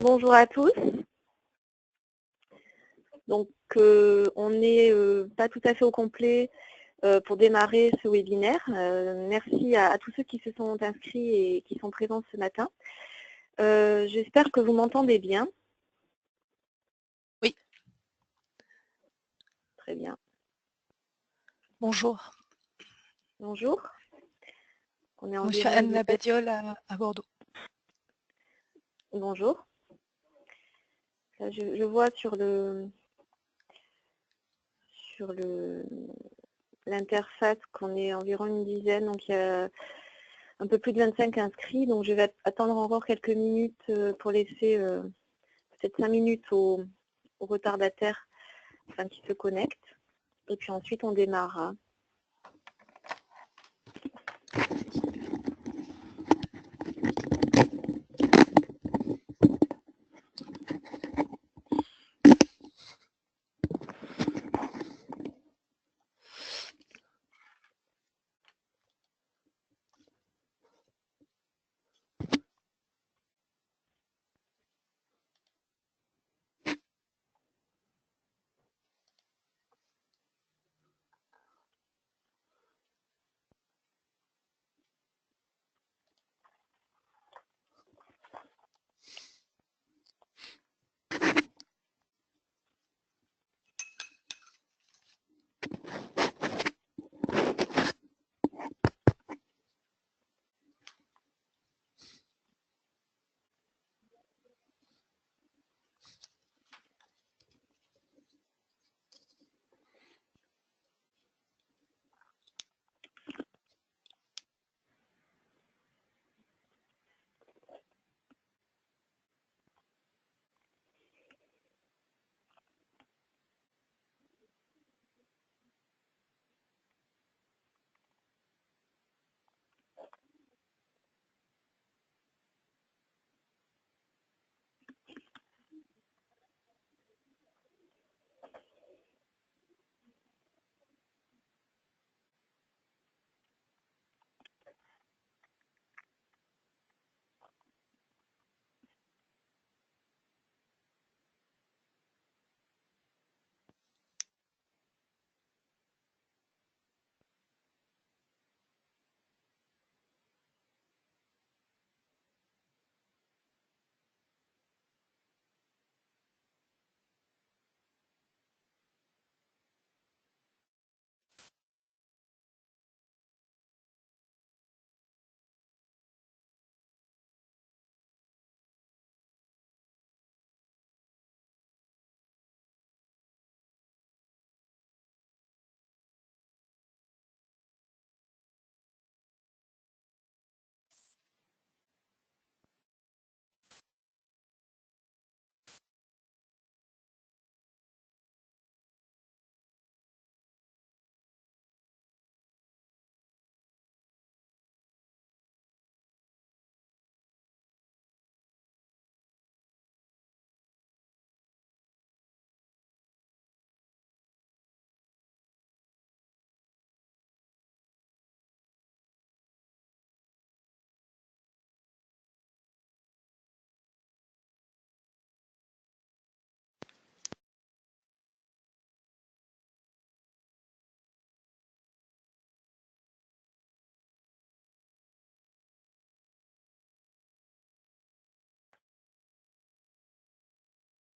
Bonjour à tous. Donc, on n'est pas tout à fait au complet pour démarrer ce webinaire. Merci à tous ceux qui se sont inscrits et qui sont présents ce matin. J'espère que vous m'entendez bien. Oui. Très bien. Bonjour. Bonjour. On est en Je suis direct. Anne Badiol à Bordeaux. Bonjour. Là, je vois sur l'interface qu'on est environ une dizaine, donc il y a un peu plus de 25 inscrits, donc je vais attendre encore quelques minutes pour laisser peut-être 5 minutes aux retardataires afin qu'ils se connectent, et puis ensuite on démarre.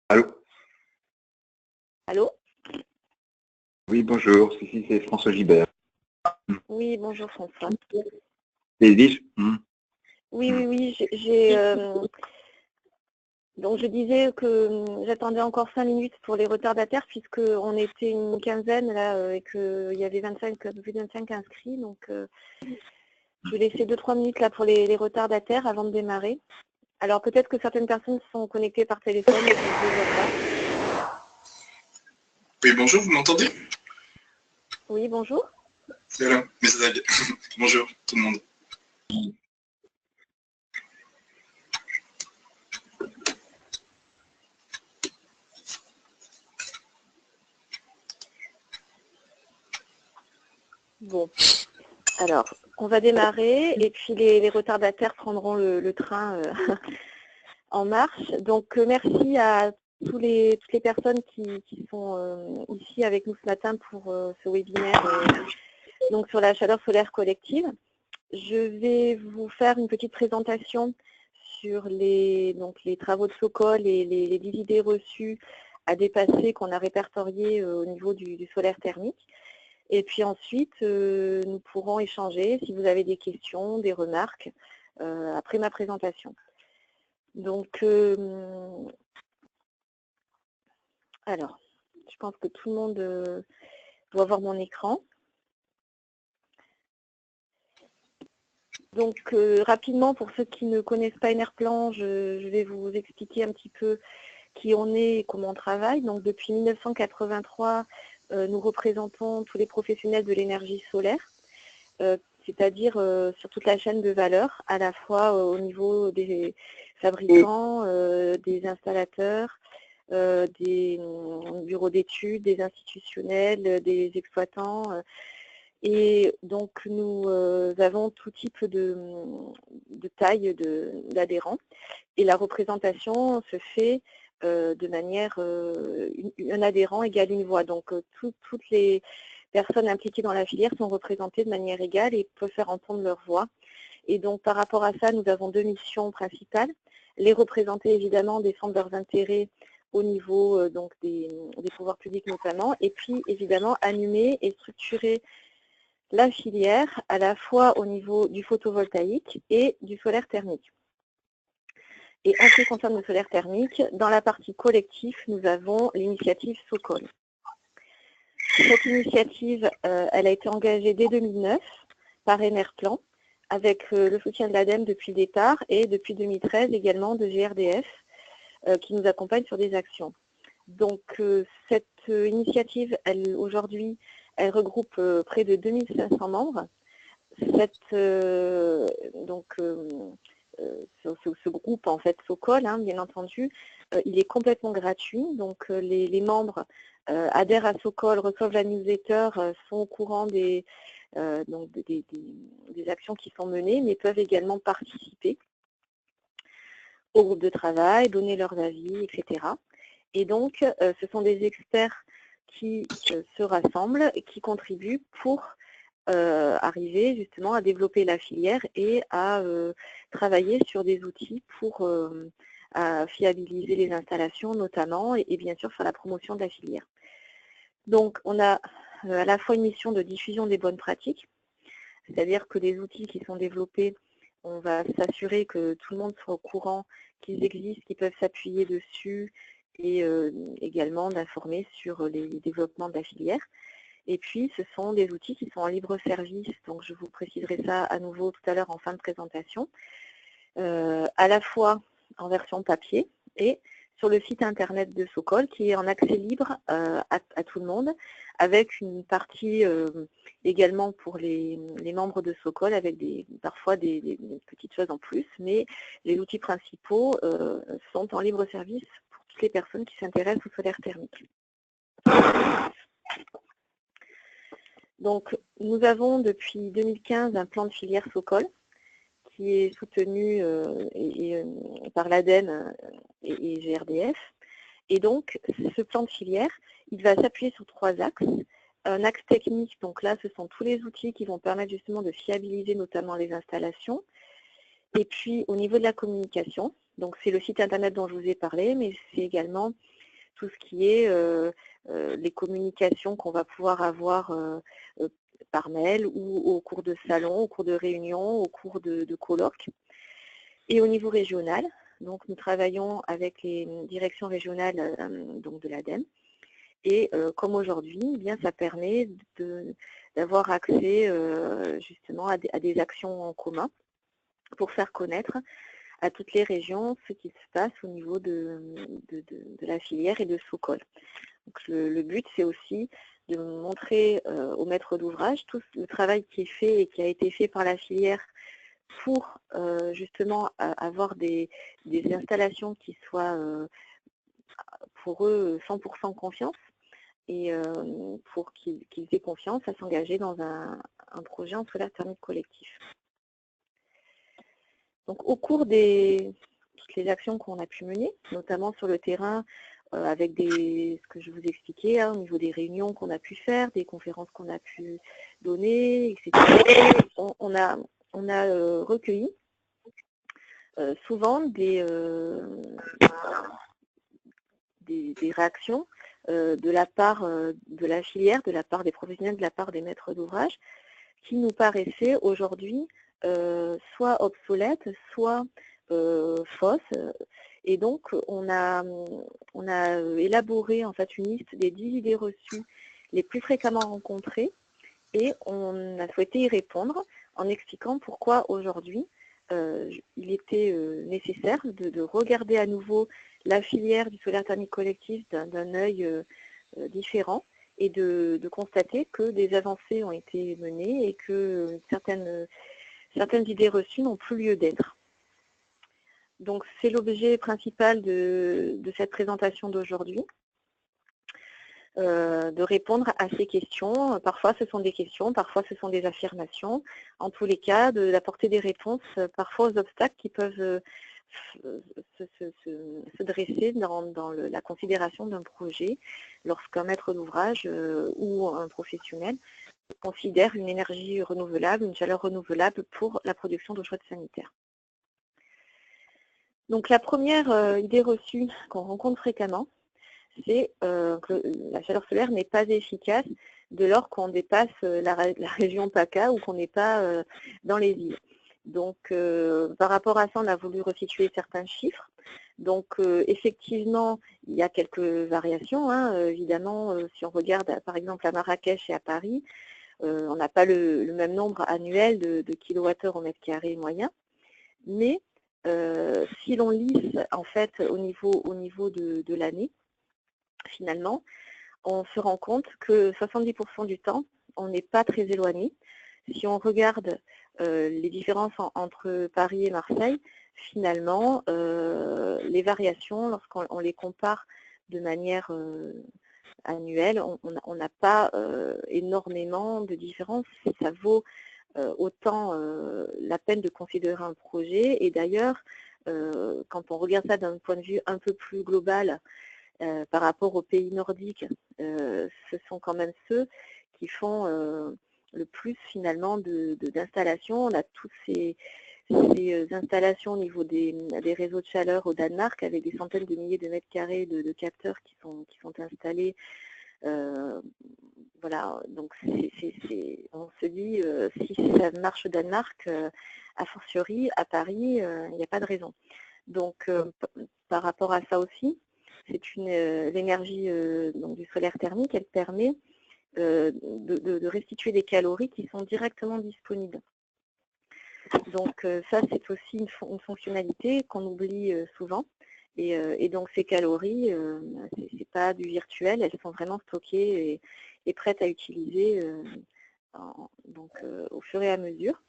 Allô? Allô? Oui, bonjour, ici c'est François Gibert. Oui, bonjour François. C'est Edwige? Oui, donc je disais que j'attendais encore 5 minutes pour les retardataires puisqu'on était une quinzaine là et qu'il y avait un peu plus de 25 inscrits, donc je vais laisser 2-3 minutes là pour les retardataires avant de démarrer. Alors peut-être que certaines personnes sont connectées par téléphone et que je ne les vois pas. Oui, bonjour, vous m'entendez? Oui, bonjour. Voilà, mais ça va bien. Bonjour tout le monde. Bon, alors on va démarrer et puis les retardataires prendront le train en marche. Donc merci à toutes les personnes qui sont ici avec nous ce matin pour ce webinaire donc sur la chaleur solaire collective. Je vais vous faire une petite présentation sur les travaux de Sokol et les 10 idées reçues à dépasser qu'on a répertoriées au niveau du solaire thermique. Et puis ensuite, nous pourrons échanger si vous avez des questions, des remarques après ma présentation. Donc, alors, je pense que tout le monde doit voir mon écran. Donc, rapidement, pour ceux qui ne connaissent pas Enerplan, je vais vous expliquer un petit peu qui on est et comment on travaille. Donc, depuis 1983, nous représentons tous les professionnels de l'énergie solaire, c'est-à-dire sur toute la chaîne de valeur, à la fois au niveau des fabricants, des installateurs, des bureaux d'études, des institutionnels, des exploitants. Et donc, nous avons tout type de taille d'adhérents. Et la représentation se fait de manière, un adhérent égale une voix. Donc, toutes les personnes impliquées dans la filière sont représentées de manière égale et peuvent faire entendre leur voix. Et donc, par rapport à ça, nous avons deux missions principales. Les représenter, évidemment, défendre leurs intérêts au niveau donc des pouvoirs publics notamment, et puis, évidemment, animer et structurer la filière à la fois au niveau du photovoltaïque et du solaire thermique. Et en ce qui concerne le solaire thermique, dans la partie collectif, nous avons l'initiative Sokol. Cette initiative, elle a été engagée dès 2009 par Enerplan, avec le soutien de l'ADEME depuis le départ et depuis 2013 également de GRDF, qui nous accompagne sur des actions. Donc cette initiative, aujourd'hui, elle regroupe près de 2500 membres. Ce groupe, en fait, Sokol, bien entendu, il est complètement gratuit. Donc, les membres adhèrent à Sokol, reçoivent la newsletter, sont au courant des actions qui sont menées, mais peuvent également participer au groupe de travail, donner leurs avis, etc. Et donc, ce sont des experts qui se rassemblent et qui contribuent pour arriver justement à développer la filière et à travailler sur des outils pour à fiabiliser les installations notamment et bien sûr faire la promotion de la filière. Donc, on a à la fois une mission de diffusion des bonnes pratiques, c'est-à-dire que les outils qui sont développés, on va s'assurer que tout le monde soit au courant qu'ils existent, qu'ils peuvent s'appuyer dessus, et également d'informer sur les développements de la filière. Et puis, ce sont des outils qui sont en libre service, donc je vous préciserai ça à nouveau tout à l'heure en fin de présentation, à la fois en version papier et sur le site internet de Sokol qui est en accès libre à tout le monde, avec une partie également pour les membres de Sokol avec parfois des petites choses en plus, mais les outils principaux sont en libre service pour toutes les personnes qui s'intéressent au solaire thermique. Donc, nous avons depuis 2015 un plan de filière Sokol qui est soutenu par l'ADEME et GRDF. Et donc, ce plan de filière, il va s'appuyer sur 3 axes. Un axe technique, donc là, ce sont tous les outils qui vont permettre justement de fiabiliser notamment les installations. Et puis, au niveau de la communication, donc c'est le site internet dont je vous ai parlé, mais c'est également tout ce qui est les communications qu'on va pouvoir avoir par mail ou au cours de salons, au cours de réunions, au cours de colloques. Et au niveau régional, donc nous travaillons avec les directions régionales donc de l'ADEME. Et comme aujourd'hui, bien ça permet d'avoir accès justement à des actions en commun pour faire connaître à toutes les régions ce qui se passe au niveau de la filière et de Sokol. Donc, le but, c'est aussi de montrer aux maîtres d'ouvrage tout le travail qui est fait et qui a été fait par la filière pour justement avoir des installations qui soient pour eux 100% confiance et pour qu'ils aient confiance à s'engager dans un projet en solaire thermique collectif. Donc, au cours des toutes les actions qu'on a pu mener, notamment sur le terrain, avec ce que je vous expliquais, hein, au niveau des réunions qu'on a pu faire, des conférences qu'on a pu donner, etc. On a recueilli souvent des réactions de la part de la filière, de la part des professionnels, de la part des maîtres d'ouvrage, qui nous paraissaient aujourd'hui soit obsolètes, soit fausses. Et donc, on a élaboré en fait une liste des 10 idées reçues les plus fréquemment rencontrées et on a souhaité y répondre en expliquant pourquoi aujourd'hui il était nécessaire de regarder à nouveau la filière du solaire thermique collectif d'un œil différent et de constater que des avancées ont été menées et que certaines idées reçues n'ont plus lieu d'être. Donc c'est l'objet principal de cette présentation d'aujourd'hui, de répondre à ces questions. Parfois ce sont des questions, parfois ce sont des affirmations. En tous les cas, d'apporter des réponses parfois aux obstacles qui peuvent se dresser dans la considération d'un projet lorsqu'un maître d'ouvrage ou un professionnel considère une énergie renouvelable, une chaleur renouvelable pour la production d'eau chaude sanitaire. Donc la première idée reçue qu'on rencontre fréquemment, c'est que la chaleur solaire n'est pas efficace dès lors qu'on dépasse la région PACA ou qu'on n'est pas dans les îles. Donc par rapport à ça, on a voulu resituer certains chiffres. Donc effectivement, il y a quelques variations, hein. Évidemment, si on regarde par exemple à Marrakech et à Paris, on n'a pas le même nombre annuel de kilowattheures au mètre carré moyen, mais si l'on lisse en fait au niveau de l'année, finalement, on se rend compte que 70% du temps, on n'est pas très éloigné. Si on regarde les différences entre Paris et Marseille, finalement, les variations, lorsqu'on les compare de manière annuelle, on n'a pas énormément de différence. Ça vaut autant la peine de considérer un projet. Et d'ailleurs, quand on regarde ça d'un point de vue un peu plus global, par rapport aux pays nordiques, ce sont quand même ceux qui font le plus finalement d'installations. On a toutes ces installations au niveau des réseaux de chaleur au Danemark avec des centaines de milliers de mètres carrés de capteurs qui sont installés. Voilà, donc on se dit si ça marche au Danemark, a fortiori à Paris, il n'y a pas de raison. Donc par rapport à ça aussi, c'est l'énergie du solaire thermique, elle permet de restituer des calories qui sont directement disponibles. Donc ça, c'est aussi une fonctionnalité qu'on oublie souvent. Et donc ces calories, c'est pas du virtuel, elles sont vraiment stockées et prêtes à utiliser au fur et à mesure.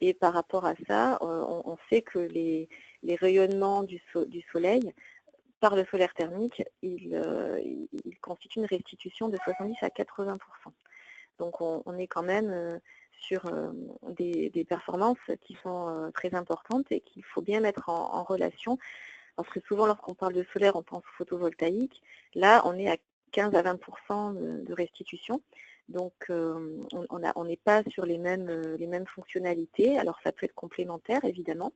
Et par rapport à ça, on sait que les rayonnements du soleil, par le solaire thermique, il constitue une restitution de 70 à 80%. Donc on est quand même sur des performances qui sont très importantes et qu'il faut bien mettre en relation, parce que souvent lorsqu'on parle de solaire, on pense au photovoltaïque. Là, on est à 15 à 20% de restitution. Donc on n'est pas sur les mêmes fonctionnalités. Alors ça peut être complémentaire, évidemment,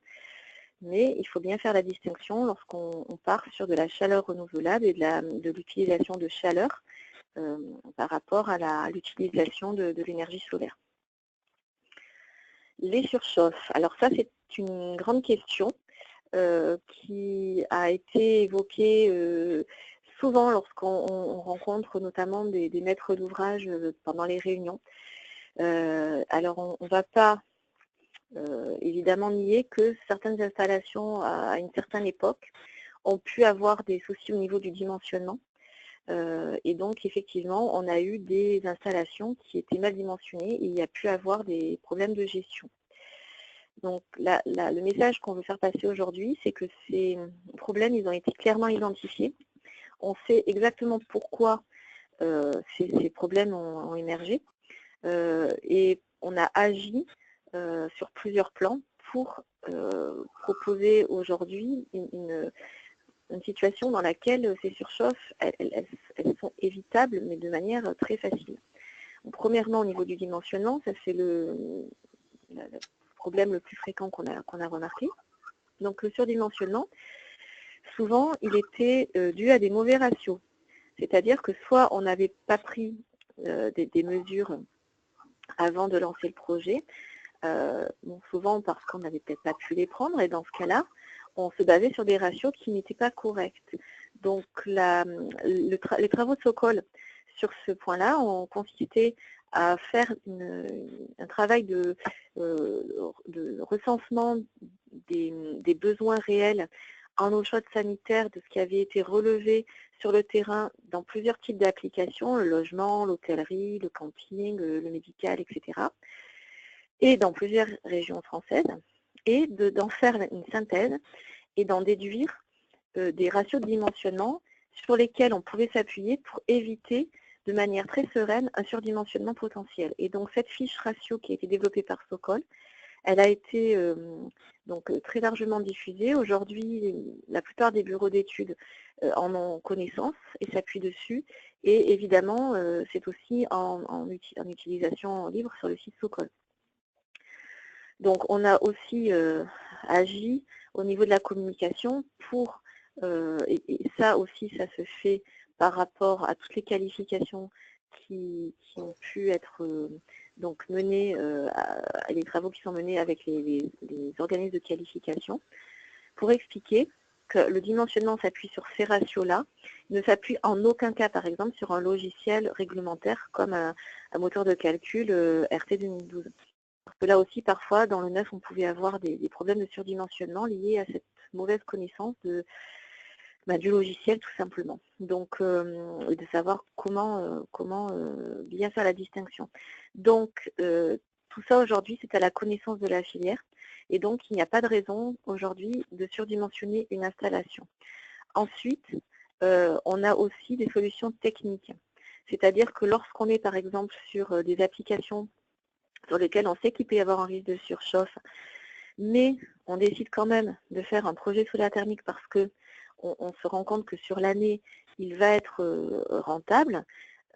mais il faut bien faire la distinction lorsqu'on part sur de la chaleur renouvelable et de l'utilisation de chaleur par rapport à l'utilisation de l'énergie solaire. Les surchauffes. Alors ça, c'est une grande question qui a été évoquée souvent lorsqu'on rencontre notamment des maîtres d'ouvrage pendant les réunions. Alors on ne va pas évidemment nier que certaines installations à une certaine époque ont pu avoir des soucis au niveau du dimensionnement. Et donc effectivement, on a eu des installations qui étaient mal dimensionnées et il y a pu avoir des problèmes de gestion. Donc le message qu'on veut faire passer aujourd'hui, c'est que ces problèmes, ils ont été clairement identifiés. On sait exactement pourquoi ces problèmes ont émergé et on a agi sur plusieurs plans pour proposer aujourd'hui une situation dans laquelle ces surchauffes, elles sont évitables, mais de manière très facile. Donc, premièrement, au niveau du dimensionnement, ça c'est le problème le plus fréquent qu'on a remarqué. Donc le surdimensionnement, souvent, il était dû à des mauvais ratios. C'est-à-dire que soit on n'avait pas pris des mesures avant de lancer le projet, souvent parce qu'on n'avait peut-être pas pu les prendre, et dans ce cas-là, on se basait sur des ratios qui n'étaient pas corrects. Donc les travaux de Sokol sur ce point-là ont consisté à faire un travail de recensement des besoins réels en eau chaude sanitaire, de ce qui avait été relevé sur le terrain dans plusieurs types d'applications, le logement, l'hôtellerie, le camping, le médical, etc. Et dans plusieurs régions françaises, et d'en faire une synthèse et d'en déduire des ratios de dimensionnement sur lesquels on pouvait s'appuyer pour éviter de manière très sereine un surdimensionnement potentiel. Et donc cette fiche ratio qui a été développée par Sokol, elle a été très largement diffusée. Aujourd'hui, la plupart des bureaux d'études en ont connaissance et s'appuient dessus. Et évidemment, c'est aussi en utilisation libre sur le site Sokol. Donc on a aussi agi au niveau de la communication pour, et ça aussi, ça se fait par rapport à toutes les qualifications qui ont pu être menées, les travaux qui sont menés avec les organismes de qualification, pour expliquer que le dimensionnement s'appuie sur ces ratios-là, ne s'appuie en aucun cas, par exemple, sur un logiciel réglementaire comme un moteur de calcul RT 2012. Parce que là aussi, parfois, dans le neuf, on pouvait avoir des problèmes de surdimensionnement liés à cette mauvaise connaissance du logiciel, tout simplement. Donc, de savoir comment bien faire la distinction. Donc, tout ça, aujourd'hui, c'est à la connaissance de la filière. Et donc, il n'y a pas de raison, aujourd'hui, de surdimensionner une installation. Ensuite, on a aussi des solutions techniques. C'est-à-dire que lorsqu'on est, par exemple, sur des applications sur lesquels on sait qu'il peut y avoir un risque de surchauffe, mais on décide quand même de faire un projet solaire thermique parce qu'on se rend compte que sur l'année, il va être rentable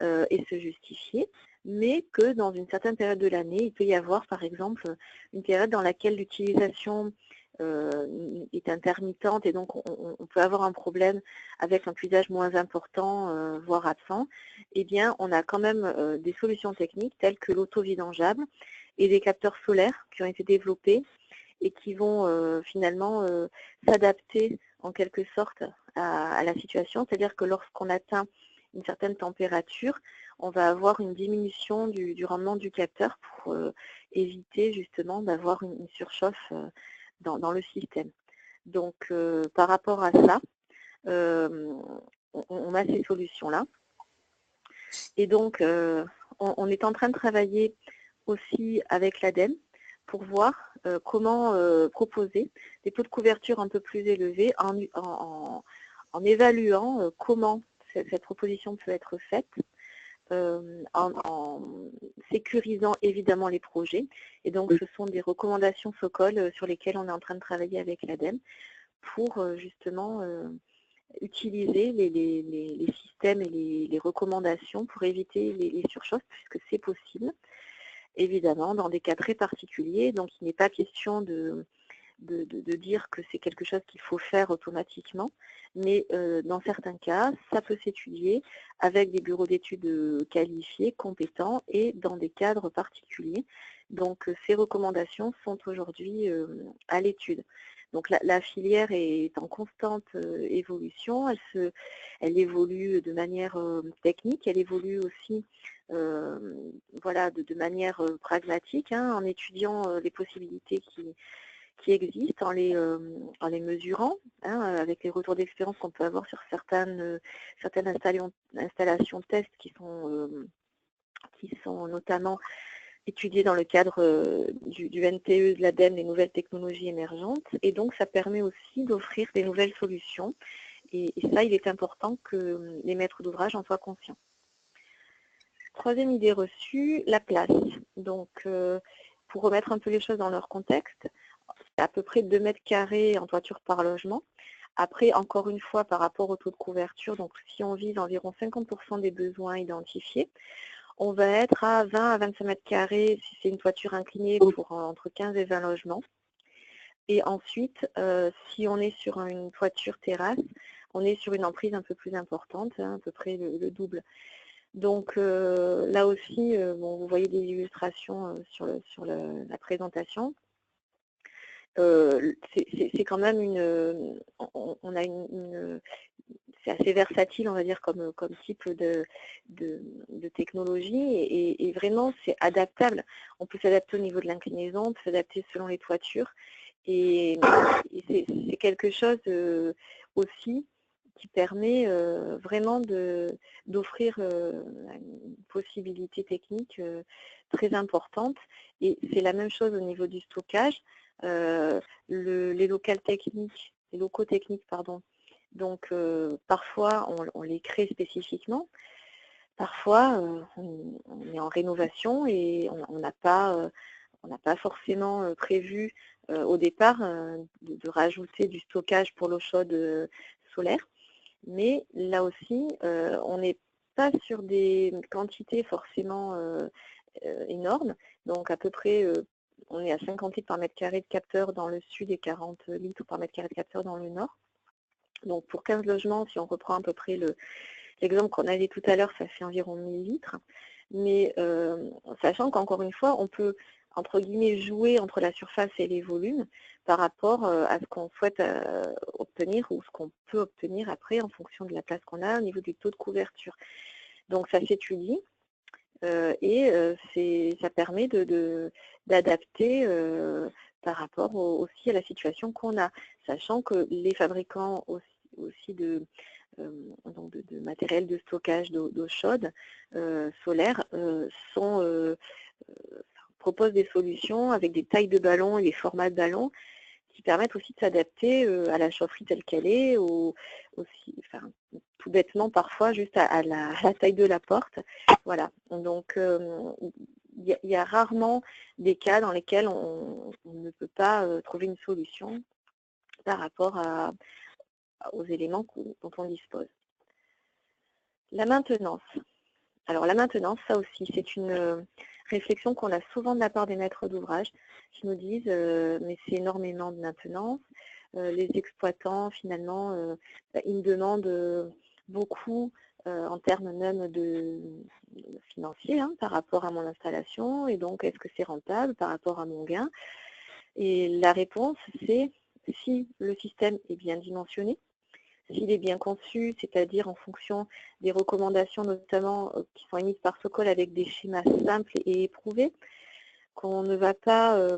et se justifier, mais que dans une certaine période de l'année, il peut y avoir par exemple une période dans laquelle l'utilisation est intermittente et donc on peut avoir un problème avec un puisage moins important, voire absent. Eh bien, on a quand même des solutions techniques telles que l'auto-vidangeable et des capteurs solaires qui ont été développés et qui vont finalement s'adapter en quelque sorte à la situation. C'est-à-dire que lorsqu'on atteint une certaine température, on va avoir une diminution du rendement du capteur pour éviter justement d'avoir une surchauffe dans le système. Donc, par rapport à ça, on a ces solutions-là. Et donc, on est en train de travailler aussi avec l'ADEME pour voir comment proposer des taux de couverture un peu plus élevés en évaluant comment cette proposition peut être faite, en sécurisant évidemment les projets. Et donc, ce sont des recommandations Sokol sur lesquelles on est en train de travailler avec l'ADEME pour justement utiliser les systèmes et les recommandations pour éviter les surchauffes, puisque c'est possible, évidemment, dans des cas très particuliers. Donc, il n'est pas question de dire que c'est quelque chose qu'il faut faire automatiquement, mais dans certains cas, ça peut s'étudier avec des bureaux d'études qualifiés, compétents et dans des cadres particuliers. Donc, ces recommandations sont aujourd'hui à l'étude. Donc, la filière est en constante évolution, elle évolue de manière technique, elle évolue aussi de manière pragmatique, en étudiant les possibilités qui existent, en les mesurant, avec les retours d'expérience qu'on peut avoir sur certaines installations test qui sont notamment étudiées dans le cadre du NTE, de l'ADEME, les nouvelles technologies émergentes. Et donc, ça permet aussi d'offrir des nouvelles solutions. Et ça, il est important que les maîtres d'ouvrage en soient conscients. Troisième idée reçue, la place. Donc, pour remettre un peu les choses dans leur contexte, à peu près 2 mètres carrés en toiture par logement. Après, encore une fois, par rapport au taux de couverture, donc si on vise environ 50% des besoins identifiés, on va être à 20 à 25 mètres carrés si c'est une toiture inclinée pour entre 15 et 20 logements. Et ensuite, si on est sur une toiture terrasse, on est sur une emprise un peu plus importante, hein, à peu près le double. Donc là aussi, bon, vous voyez des illustrations sur la présentation. C'est quand même on a c'est assez versatile, on va dire, comme type de technologie et vraiment c'est adaptable. On peut s'adapter au niveau de l'inclinaison, on peut s'adapter selon les toitures et c'est quelque chose aussi qui permet vraiment d'offrir une possibilité technique très importante. Et c'est la même chose au niveau du stockage. Les locaux techniques, pardon. Donc parfois on les crée spécifiquement, parfois on est en rénovation et on n'a pas forcément prévu au départ de rajouter du stockage pour l'eau chaude solaire, mais là aussi on n'est pas sur des quantités forcément énormes, donc à peu près on est à 50 litres par mètre carré de capteur dans le sud et 40 litres par mètre carré de capteur dans le nord. Donc pour 15 logements, si on reprend à peu près l'exemple qu'on avait tout à l'heure, ça fait environ 1000 litres. Mais sachant qu'encore une fois, on peut, entre guillemets, jouer entre la surface et les volumes par rapport à ce qu'on souhaite obtenir ou ce qu'on peut obtenir après en fonction de la place qu'on a au niveau du taux de couverture. Donc ça s'étudie et ça permet d'adapter par rapport aussi à la situation qu'on a, sachant que les fabricants aussi de matériel de stockage d'eau chaude solaire proposent des solutions avec des tailles de ballons et des formats de ballons qui permettent aussi de s'adapter à la chaufferie telle qu'elle est, tout bêtement parfois juste à la taille de la porte. Voilà. Donc il y a rarement des cas dans lesquels on ne peut pas trouver une solution par rapport aux éléments dont on dispose. La maintenance. Alors la maintenance, ça aussi, c'est une réflexion qu'on a souvent de la part des maîtres d'ouvrage qui nous disent mais c'est énormément de maintenance. Les exploitants, finalement, ils me demandent beaucoup en termes même de financiers par rapport à mon installation et donc est-ce que c'est rentable par rapport à mon gain? Et la réponse, c'est si le système est bien dimensionné, s'il est bien conçu, c'est-à-dire en fonction des recommandations notamment qui sont émises par Socol avec des schémas simples et éprouvés, qu'on ne va pas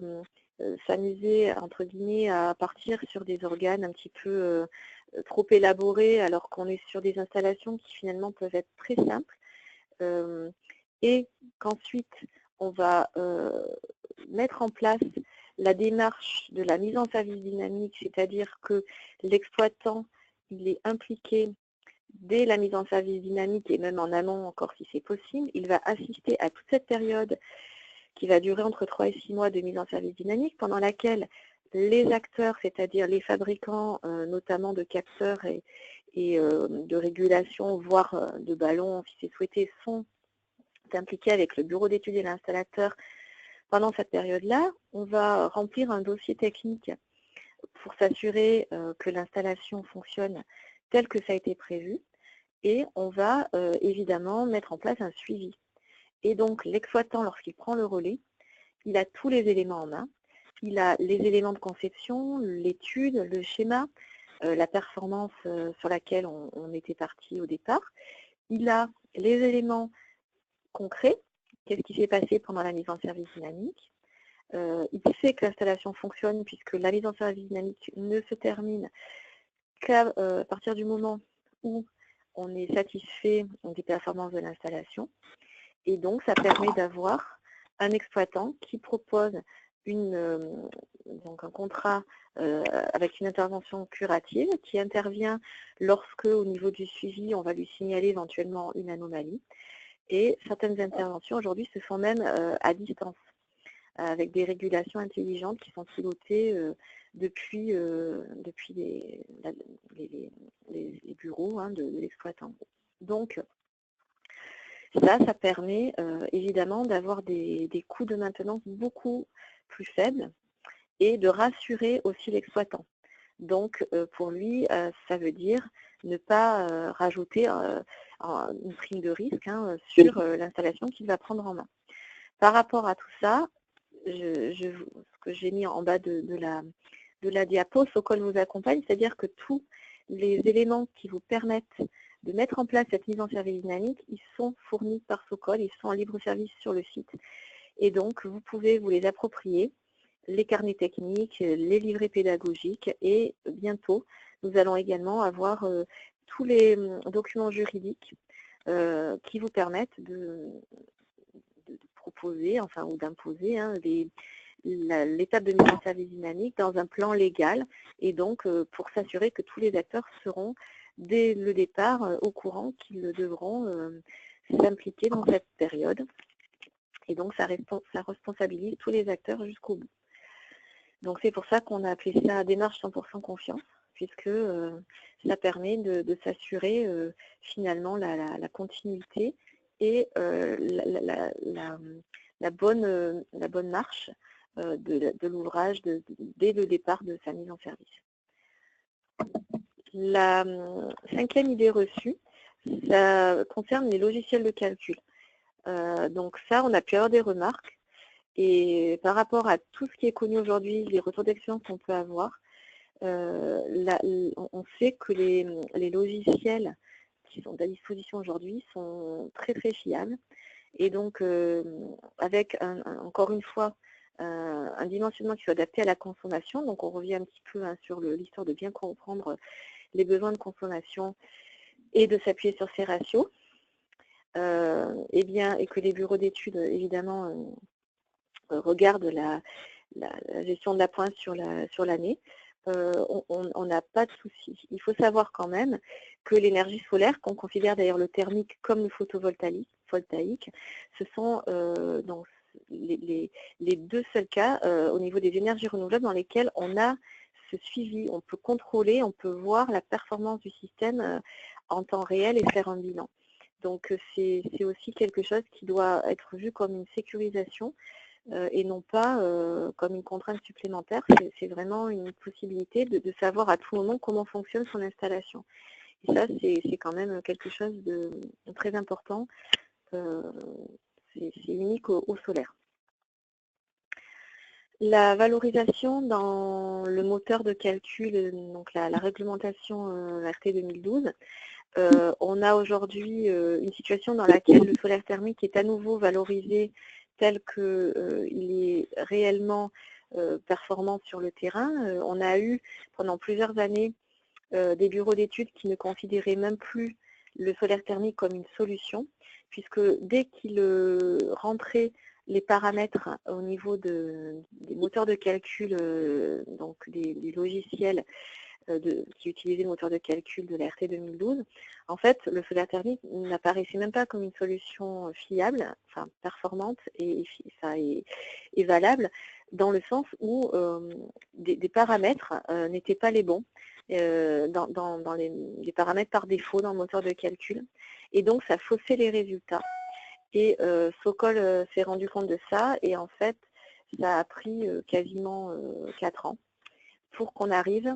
s'amuser, entre guillemets, à partir sur des organes un petit peu trop élaborés alors qu'on est sur des installations qui finalement peuvent être très simples et qu'ensuite on va mettre en place la démarche de la mise en service dynamique, c'est-à-dire que l'exploitant il est impliqué dès la mise en service dynamique et même en amont encore si c'est possible. Il va assister à toute cette période qui va durer entre 3 et 6 mois de mise en service dynamique, pendant laquelle les acteurs, c'est-à-dire les fabricants, notamment de capteurs et de régulation, voire de ballons, si c'est souhaité, sont impliqués avec le bureau d'études et l'installateur. Pendant cette période-là, on va remplir un dossier technique pour s'assurer que l'installation fonctionne tel que ça a été prévu et on va évidemment mettre en place un suivi. Et donc l'exploitant, lorsqu'il prend le relais, il a tous les éléments en main. Il a les éléments de conception, l'étude, le schéma, la performance sur laquelle on était parti au départ. Il a les éléments concrets, qu'est-ce qui s'est passé pendant la mise en service dynamique. Il sait que l'installation fonctionne puisque la mise en service dynamique ne se termine qu'à partir du moment où on est satisfait des performances de l'installation. Et donc, ça permet d'avoir un exploitant qui propose donc un contrat avec une intervention curative qui intervient lorsque, au niveau du suivi, on va lui signaler éventuellement une anomalie. Et certaines interventions aujourd'hui se font même à distance. avec des régulations intelligentes qui sont pilotées depuis les bureaux de l'exploitant. Donc, ça permet évidemment d'avoir des coûts de maintenance beaucoup plus faibles et de rassurer aussi l'exploitant. Donc, pour lui, ça veut dire ne pas rajouter une prime de risque sur l'installation qu'il va prendre en main. Par rapport à tout ça, ce que j'ai mis en bas de la diapo, Sokol vous accompagne, c'est-à-dire que tous les éléments qui vous permettent de mettre en place cette mise en service dynamique, ils sont fournis par Sokol, ils sont en libre service sur le site. Et donc, vous pouvez vous les approprier, les carnets techniques, les livrets pédagogiques, et bientôt, nous allons également avoir tous les documents juridiques qui vous permettent de proposer, enfin, ou d'imposer l'étape de mise en service dynamique dans un plan légal, et donc pour s'assurer que tous les acteurs seront dès le départ au courant qu'ils devront s'impliquer dans cette période. Et donc ça responsabilise tous les acteurs jusqu'au bout. Donc c'est pour ça qu'on a appelé ça démarche 100% confiance, puisque ça permet de s'assurer finalement la continuité et la bonne marche de l'ouvrage dès le départ de sa mise en service. La cinquième idée reçue, ça concerne les logiciels de calcul. Donc ça, on a pu avoir des remarques. Et par rapport à tout ce qui est connu aujourd'hui, les retours d'expérience qu'on peut avoir, on sait que les logiciels qui sont à disposition aujourd'hui sont très très fiables. Et donc, avec encore une fois un dimensionnement qui soit adapté à la consommation, donc on revient un petit peu sur l'histoire de bien comprendre les besoins de consommation et de s'appuyer sur ces ratios, et que les bureaux d'études, évidemment, regardent la gestion de la pointe sur l'année, on n'a pas de souci. Il faut savoir quand même que l'énergie solaire, qu'on considère d'ailleurs le thermique comme le photovoltaïque, ce sont donc les deux seuls cas au niveau des énergies renouvelables dans lesquels on a ce suivi, on peut contrôler, on peut voir la performance du système en temps réel et faire un bilan. Donc c'est aussi quelque chose qui doit être vu comme une sécurisation et non pas comme une contrainte supplémentaire. C'est vraiment une possibilité de savoir à tout moment comment fonctionne son installation. Et ça, c'est quand même quelque chose de très important. C'est unique au solaire. La valorisation dans le moteur de calcul, donc la réglementation RT 2012, on a aujourd'hui une situation dans laquelle le solaire thermique est à nouveau valorisé tel qu'il est réellement performant sur le terrain. On a eu pendant plusieurs années des bureaux d'études qui ne considéraient même plus le solaire thermique comme une solution, puisque dès qu'ils rentraient les paramètres au niveau des moteurs de calcul, donc des logiciels qui utilisaient le moteur de calcul de la RT 2012, en fait, le solaire thermique n'apparaissait même pas comme une solution fiable, enfin performante et valable, dans le sens où des paramètres n'étaient pas les bons, dans les paramètres par défaut dans le moteur de calcul. Et donc, ça faussait les résultats. Et Sokol s'est rendu compte de ça, et en fait, ça a pris quasiment 4 ans pour qu'on arrive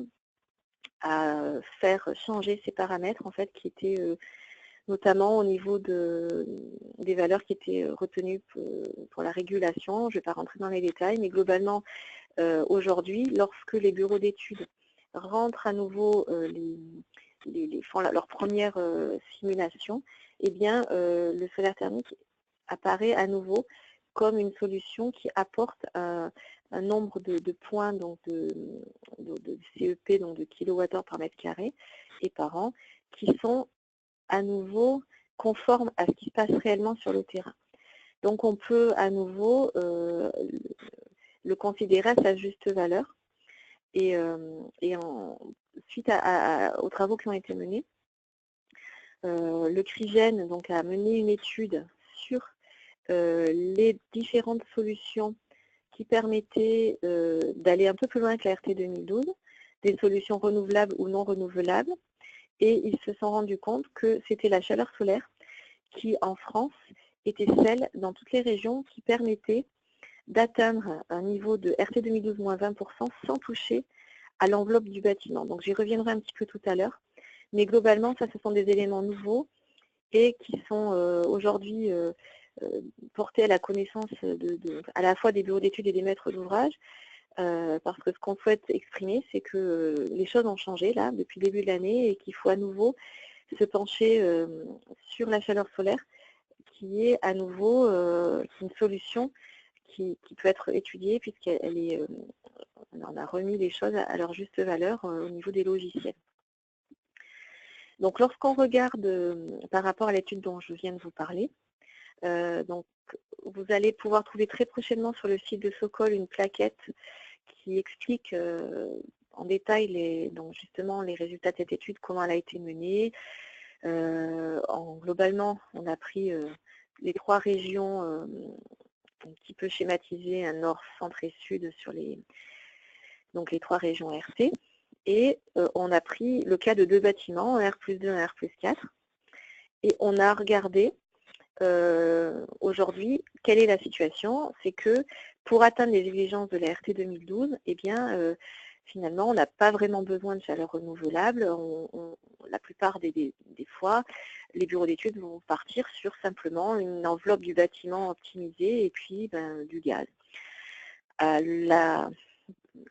à faire changer ces paramètres, en fait, qui étaient notamment au niveau des valeurs qui étaient retenues pour la régulation. Je ne vais pas rentrer dans les détails, mais globalement, aujourd'hui, lorsque les bureaux d'études rentrent à nouveau, font leur première simulation, eh bien, le solaire thermique apparaît à nouveau comme une solution qui apporte un nombre de points, donc de CEP, donc de kilowattheures par mètre carré et par an, qui sont à nouveau conformes à ce qui se passe réellement sur le terrain. Donc on peut à nouveau le considérer à sa juste valeur. Et suite aux travaux qui ont été menés, le CRIGEN donc, a mené une étude sur les différentes solutions qui permettait d'aller un peu plus loin que la RT 2012, des solutions renouvelables ou non renouvelables, et ils se sont rendus compte que c'était la chaleur solaire qui, en France, était celle dans toutes les régions qui permettait d'atteindre un niveau de RT 2012 moins 20% sans toucher à l'enveloppe du bâtiment. Donc j'y reviendrai un petit peu tout à l'heure, mais globalement, ça, ce sont des éléments nouveaux et qui sont aujourd'hui portés à la connaissance à la fois des bureaux d'études et des maîtres d'ouvrage, parce que ce qu'on souhaite exprimer, c'est que les choses ont changé là depuis le début de l'année et qu'il faut à nouveau se pencher sur la chaleur solaire, qui est à nouveau une solution qui peut être étudiée puisqu'elle est, on a remis les choses à leur juste valeur au niveau des logiciels. Donc lorsqu'on regarde par rapport à l'étude dont je viens de vous parler, donc vous allez pouvoir trouver très prochainement sur le site de Sokol une plaquette qui explique en détail justement les résultats de cette étude, comment elle a été menée. Globalement, on a pris les 3 régions un petit peu schématisées, un nord, centre et sud sur les 3 régions RT. Et on a pris le cas de 2 bâtiments, un R+2 et un R+4. Et on a regardé aujourd'hui quelle est la situation. C'est que pour atteindre les exigences de la RT 2012, eh bien, finalement, on n'a pas vraiment besoin de chaleur renouvelable. La plupart des fois, les bureaux d'études vont partir sur simplement une enveloppe du bâtiment optimisée et puis du gaz. La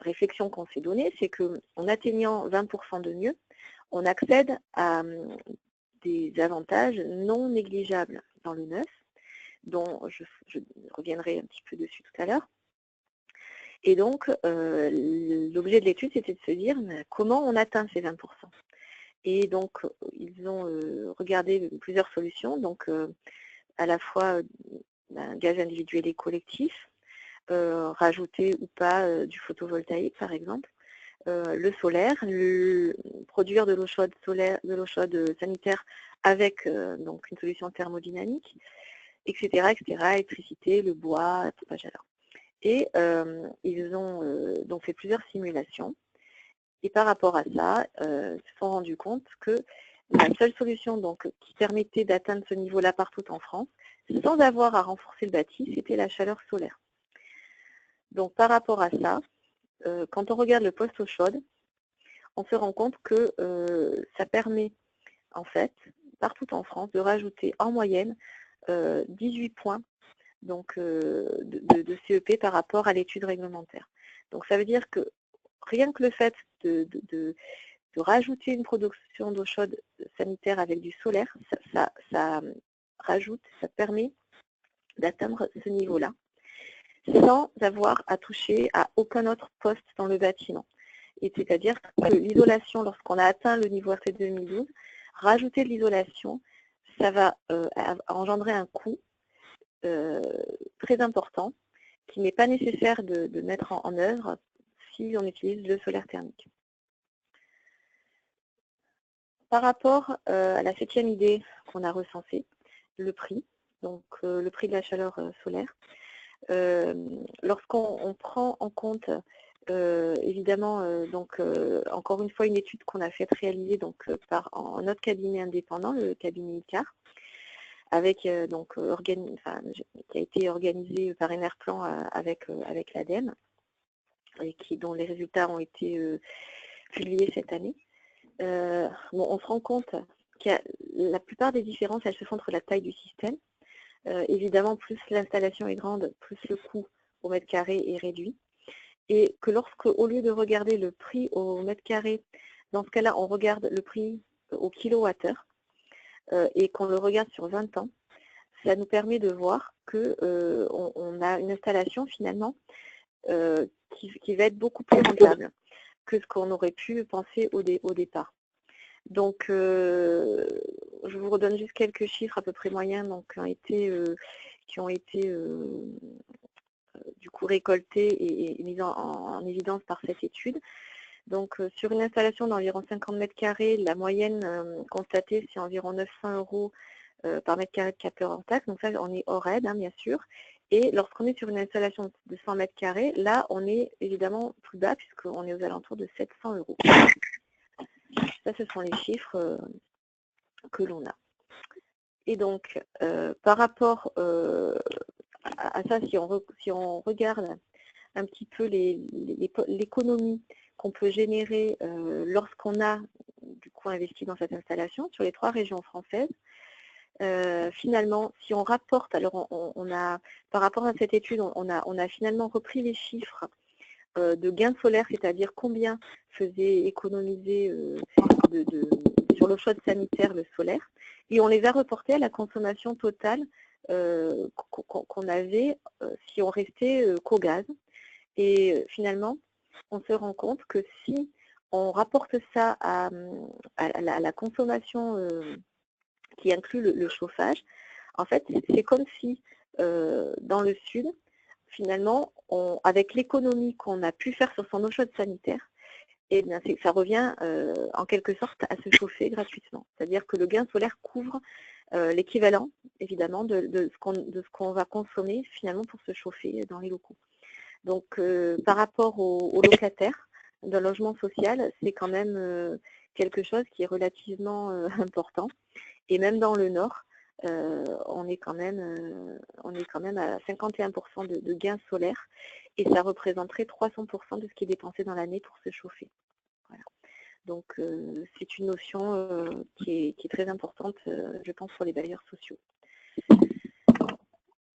réflexion qu'on s'est donnée, c'est qu'en atteignant 20% de mieux, on accède à des avantages non négligeables dans le neuf, dont je reviendrai un petit peu dessus tout à l'heure. Et donc, l'objet de l'étude, c'était de se dire comment on atteint ces 20%. Et donc, ils ont regardé plusieurs solutions, donc à la fois un gaz individuel et collectif, rajouter ou pas du photovoltaïque, par exemple, le solaire, produire de l'eau chaude solaire, de l'eau chaude sanitaire avec donc une solution thermodynamique, etc., électricité, le bois, pompe à chaleur. Et ils ont donc fait plusieurs simulations. Et par rapport à ça, se sont rendus compte que la seule solution donc, qui permettait d'atteindre ce niveau-là partout en France, sans avoir à renforcer le bâti, c'était la chaleur solaire. Donc par rapport à ça, quand on regarde le poste eau chaude, on se rend compte que ça permet en fait, partout en France, de rajouter en moyenne 18 points donc, de CEP par rapport à l'étude réglementaire. Donc ça veut dire que rien que le fait de rajouter une production d'eau chaude sanitaire avec du solaire, ça permet d'atteindre ce niveau-là, sans avoir à toucher à aucun autre poste dans le bâtiment. Et c'est-à-dire que l'isolation, lorsqu'on a atteint le niveau RT 2012, rajouter de l'isolation, ça va engendrer un coût très important qui n'est pas nécessaire de mettre en œuvre si on utilise le solaire thermique. Par rapport à la 7e idée qu'on a recensée, le prix, donc le prix de la chaleur solaire, lorsqu'on prend en compte évidemment donc encore une fois une étude qu'on a fait réaliser donc par notre cabinet indépendant, le cabinet ICAR, avec qui a été organisé par Enerplan avec l'ADEME et dont les résultats ont été publiés cette année. On se rend compte que la plupart des différences, elles se font entre la taille du système. Évidemment, plus l'installation est grande, plus le coût au mètre carré est réduit. Et que au lieu de regarder le prix au mètre carré, dans ce cas-là, on regarde le prix au kilowattheure et qu'on le regarde sur 20 ans, ça nous permet de voir qu'on a une installation finalement qui va être beaucoup plus rentable que ce qu'on aurait pu penser au départ. Donc, je vous redonne juste quelques chiffres à peu près moyens donc, qui ont été du coup récoltés et mis en évidence par cette étude. Donc, sur une installation d'environ 50 mètres carrés, la moyenne constatée, c'est environ 900 € par mètre carré de capteur en taxe. Donc ça, on est hors aide, hein, bien sûr. Et lorsqu'on est sur une installation de 100 mètres carrés, là, on est évidemment plus bas puisqu'on est aux alentours de 700 €. Ça, ce sont les chiffres que l'on a. Et donc, par rapport à ça, si on regarde un petit peu l'économie qu'on peut générer lorsqu'on a du coup investi dans cette installation sur les 3 régions françaises, finalement, si on rapporte, alors on a, par rapport à cette étude, on a finalement repris les chiffres de gains solaires, c'est-à-dire combien faisait économiser sur l'eau chaude sanitaire le solaire, et on les a reportés à la consommation totale qu'on avait si on restait qu'au gaz. Et finalement, on se rend compte que si on rapporte ça à la consommation qui inclut le chauffage, en fait, c'est comme si dans le sud, finalement, avec l'économie qu'on a pu faire sur son eau chaude sanitaire, et bien, ça revient en quelque sorte à se chauffer gratuitement. C'est-à-dire que le gain solaire couvre l'équivalent, évidemment, de ce qu'on va consommer finalement pour se chauffer dans les locaux. Donc, par rapport aux locataires d'un logement social, c'est quand même quelque chose qui est relativement important. Et même dans le Nord, on est quand même à 51% de gains solaires, et ça représenterait 300% de ce qui est dépensé dans l'année pour se chauffer. Voilà. Donc, c'est une notion qui est très importante, je pense, pour les bailleurs sociaux.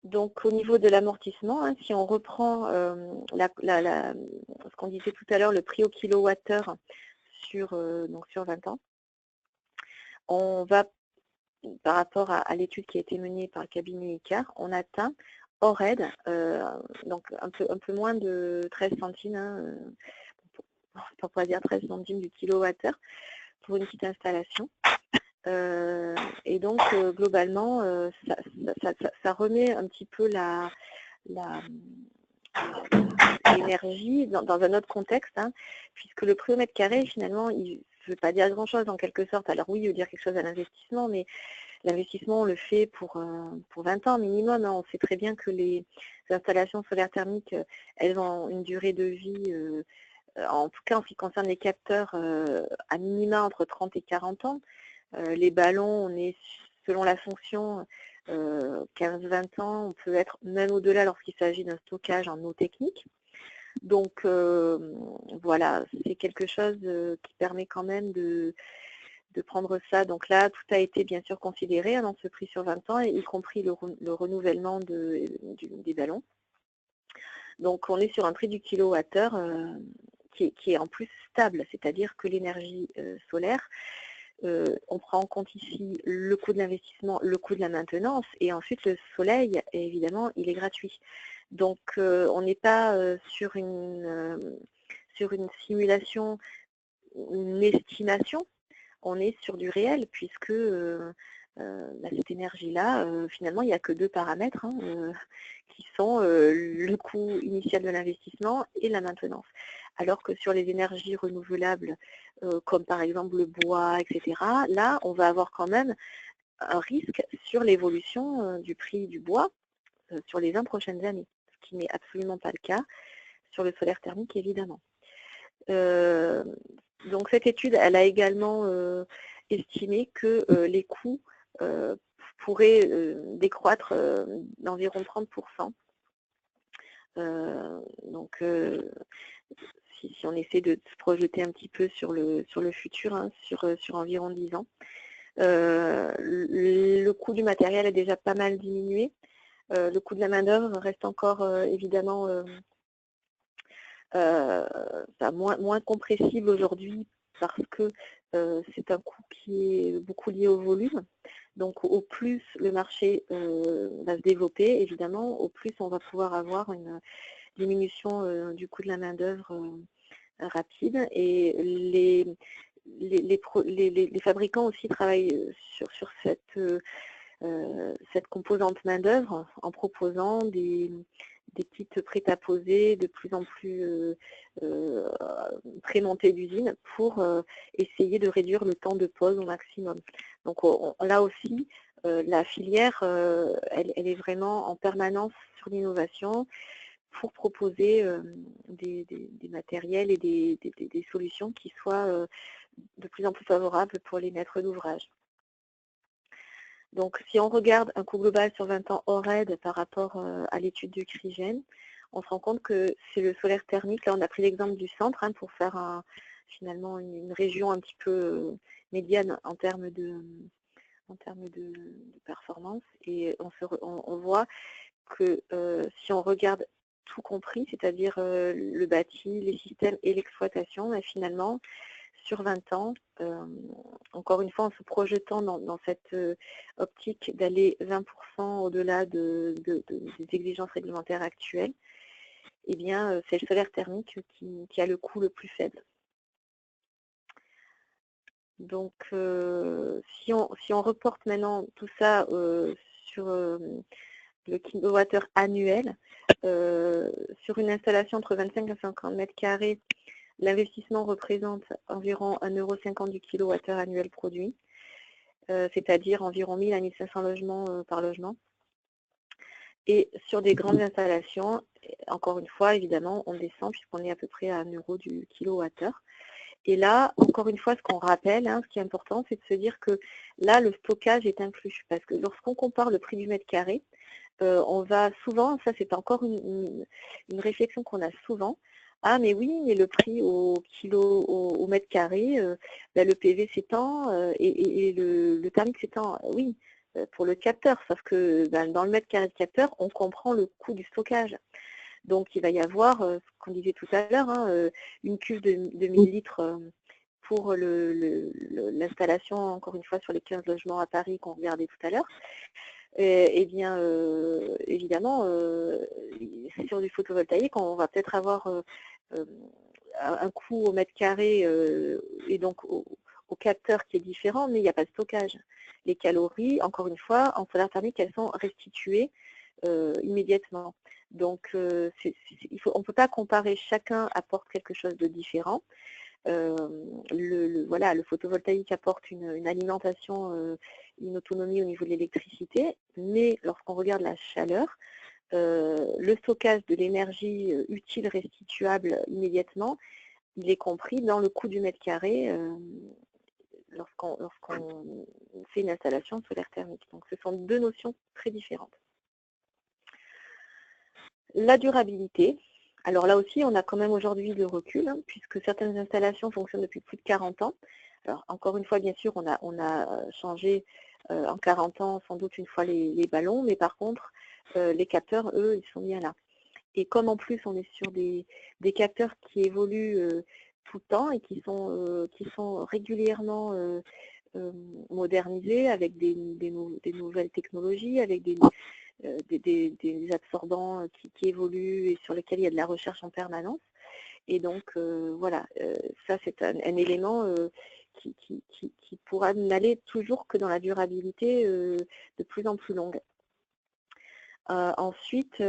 Donc, au niveau de l'amortissement, hein, si on reprend ce qu'on disait tout à l'heure, le prix au kilowattheure sur 20 ans, on va, par rapport à l'étude qui a été menée par le cabinet ICAR, on atteint hors aide, donc un peu moins de 13 centimes, hein, pour pas dire 13 centimes du kilowattheure pour une petite installation. Et donc, globalement, ça remet un petit peu l'énergie dans un autre contexte, hein, puisque le prix au mètre carré, finalement, il ne veut pas dire grand-chose en quelque sorte. Alors oui, il veut dire quelque chose à l'investissement, mais l'investissement, on le fait pour 20 ans minimum. Hein. On sait très bien que les installations solaires thermiques, elles ont une durée de vie, en tout cas en ce qui concerne les capteurs, à minima entre 30 et 40 ans. Les ballons, on est, selon la fonction, 15-20 ans, on peut être même au-delà lorsqu'il s'agit d'un stockage en eau technique. Donc voilà, c'est quelque chose qui permet quand même de prendre ça. Donc là, tout a été bien sûr considéré dans ce prix sur 20 ans, y compris le renouvellement des ballons. Donc on est sur un prix du kilowattheure qui est en plus stable, c'est-à-dire que l'énergie solaire, on prend en compte ici le coût de l'investissement, le coût de la maintenance, et ensuite le soleil, évidemment, il est gratuit. Donc on n'est pas sur une simulation, une estimation, on est sur du réel, puisque cette énergie-là, finalement, il n'y a que 2 paramètres hein, qui sont le coût initial de l'investissement et la maintenance. Alors que sur les énergies renouvelables, comme par exemple le bois, etc., là, on va avoir quand même un risque sur l'évolution du prix du bois sur les 20 prochaines années, ce qui n'est absolument pas le cas sur le solaire thermique, évidemment. Donc cette étude, elle a également estimé que les coûts pourraient décroître d'environ 30%. Donc si on essaie de se projeter un petit peu sur le futur, hein, sur environ 10 ans, le coût du matériel a déjà pas mal diminué. Le coût de la main-d'œuvre reste encore évidemment moins compressible aujourd'hui parce que c'est un coût qui est beaucoup lié au volume. Donc au plus le marché va se développer, évidemment, au plus on va pouvoir avoir une diminution du coût de la main-d'œuvre rapide. Et les fabricants aussi travaillent sur cette composante main-d'œuvre en proposant des kits prêts-à-poser de plus en plus prémontés d'usine pour essayer de réduire le temps de pause au maximum. Donc là aussi, la filière, elle est vraiment en permanence sur l'innovation pour proposer des matériels et des solutions qui soient de plus en plus favorables pour les maîtres d'ouvrage. Donc, si on regarde un coût global sur 20 ans hors aide par rapport à l'étude du CRIGEN, on se rend compte que c'est le solaire thermique. Là, on a pris l'exemple du centre pour faire finalement une région un petit peu médiane en termes de performance. Et on voit que si on regarde tout compris, c'est-à-dire le bâti, les systèmes et l'exploitation, finalement, sur 20 ans, encore une fois, en se projetant dans cette optique d'aller 20% au-delà des exigences réglementaires actuelles, eh bien, c'est le solaire thermique qui a le coût le plus faible. Donc, si on reporte maintenant tout ça sur le kilowattheure annuel, sur une installation entre 25 et 50 mètres carrés, l'investissement représente environ 1,50 € du kilowattheure annuel produit, c'est-à-dire environ 1000 à 1500 logements par logement. Et sur des grandes installations, encore une fois, évidemment, on descend puisqu'on est à peu près à 1 € du kilowattheure. Et là, encore une fois, ce qu'on rappelle, ce qui est important, c'est de se dire que là, le stockage est inclus. Parce que lorsqu'on compare le prix du mètre carré, on va souvent, ça c'est encore une réflexion qu'on a souvent, ah mais oui, mais le prix au mètre carré, le PV c'est tant et le thermique c'est tant. Oui, pour le capteur, sauf que dans le mètre carré de capteur, on comprend le coût du stockage. Donc il va y avoir, ce qu'on disait tout à l'heure, une cuve de 1000 litres pour l'installation, encore une fois, sur les 15 logements à Paris qu'on regardait tout à l'heure. Eh bien, évidemment, sur du photovoltaïque, on va peut-être avoir un coût au mètre carré et donc au capteur qui est différent, mais il n'y a pas de stockage. Les calories, encore une fois, en solaire thermique, elles sont restituées immédiatement. Donc, on ne peut pas comparer, chacun apporte quelque chose de différent. Le photovoltaïque apporte une alimentation, une autonomie au niveau de l'électricité, mais lorsqu'on regarde la chaleur, le stockage de l'énergie utile restituable immédiatement, il est compris dans le coût du mètre carré lorsqu'on fait une installation solaire thermique. Donc ce sont deux notions très différentes. La durabilité. Alors là aussi, on a quand même aujourd'hui le recul, puisque certaines installations fonctionnent depuis plus de 40 ans. Alors encore une fois, bien sûr, on a changé en 40 ans sans doute une fois les ballons, mais par contre, les capteurs, eux, ils sont bien là. Et comme en plus, on est sur des capteurs qui évoluent tout le temps et qui sont régulièrement modernisés avec des nouvelles technologies, avec des absorbants qui évoluent et sur lesquels il y a de la recherche en permanence. Et donc, voilà, ça c'est un élément qui pourra n'aller toujours que dans la durabilité de plus en plus longue. Ensuite,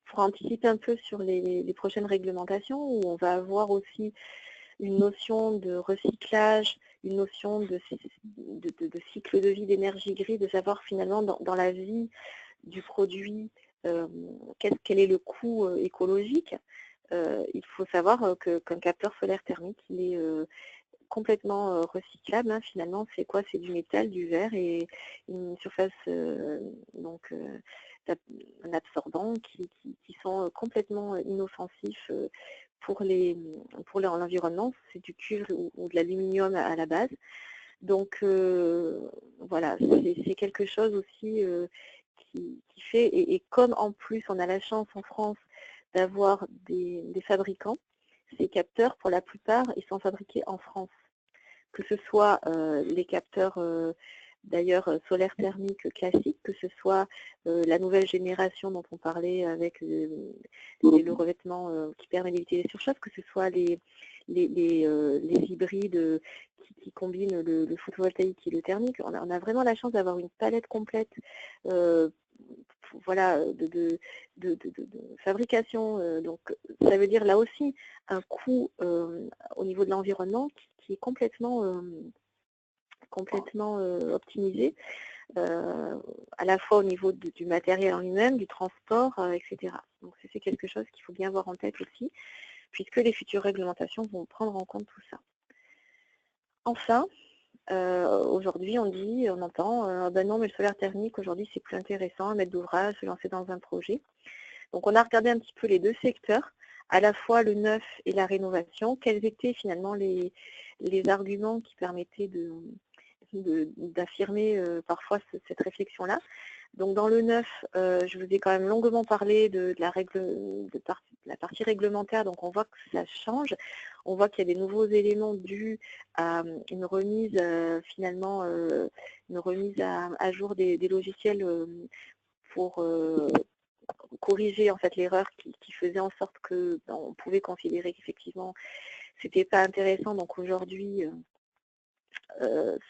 pour anticiper un peu sur les prochaines réglementations, où on va avoir aussi une notion de recyclage, une notion de cycle de vie d'énergie grise, de savoir finalement dans la vie du produit quel est le coût écologique. Il faut savoir qu'un capteur solaire thermique, il est complètement recyclable. Finalement, c'est quoi? C'est du métal, du verre et une surface, un absorbant qui sont complètement inoffensifs pour l'environnement. C'est du cuivre ou de l'aluminium à la base. Donc voilà, c'est quelque chose aussi qui fait, et comme en plus on a la chance en France d'avoir des fabricants, ces capteurs, pour la plupart, ils sont fabriqués en France. Que ce soit les capteurs d'ailleurs solaire thermique classiques, que ce soit la nouvelle génération dont on parlait avec le revêtement qui permet d'éviter les surchauffe, que ce soit les hybrides qui combinent le photovoltaïque et le thermique. On a vraiment la chance d'avoir une palette complète voilà, de fabrication. Donc ça veut dire là aussi un coût au niveau de l'environnement qui est complètement complètement optimisé, à la fois au niveau du matériel en lui-même, du transport, etc. Donc c'est quelque chose qu'il faut bien avoir en tête aussi, puisque les futures réglementations vont prendre en compte tout ça. Enfin, aujourd'hui on entend, ben non mais le solaire thermique aujourd'hui c'est plus intéressant, un maître d'ouvrage, se lancer dans un projet. Donc on a regardé un petit peu les deux secteurs, à la fois le neuf et la rénovation, quels étaient finalement les arguments qui permettaient d'affirmer parfois cette réflexion-là. Donc dans le neuf, je vous ai quand même longuement parlé de la partie réglementaire, donc on voit que ça change, on voit qu'il y a des nouveaux éléments dus à une remise finalement, une remise à jour des logiciels pour corriger en fait l'erreur qui faisait en sorte que on pouvait considérer qu'effectivement c'était pas intéressant. Donc aujourd'hui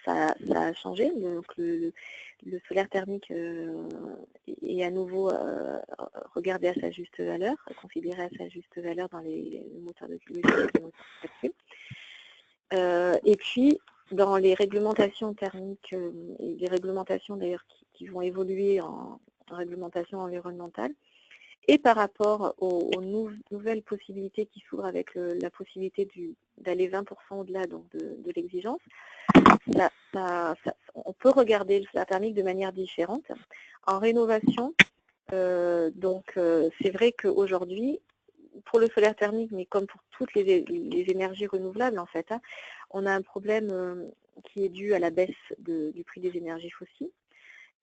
ça a changé. Donc le solaire thermique est à nouveau regardé à sa juste valeur, considéré à sa juste valeur dans les moteurs de calcul. Et puis dans les réglementations thermiques, et les réglementations d'ailleurs qui vont évoluer en réglementation environnementale, et par rapport aux nouvelles possibilités qui s'ouvrent avec la possibilité d'aller 20% au-delà de l'exigence, on peut regarder le solaire thermique de manière différente. En rénovation, c'est vrai qu'aujourd'hui, pour le solaire thermique, mais comme pour toutes les énergies renouvelables en fait, on a un problème qui est dû à la baisse du prix des énergies fossiles.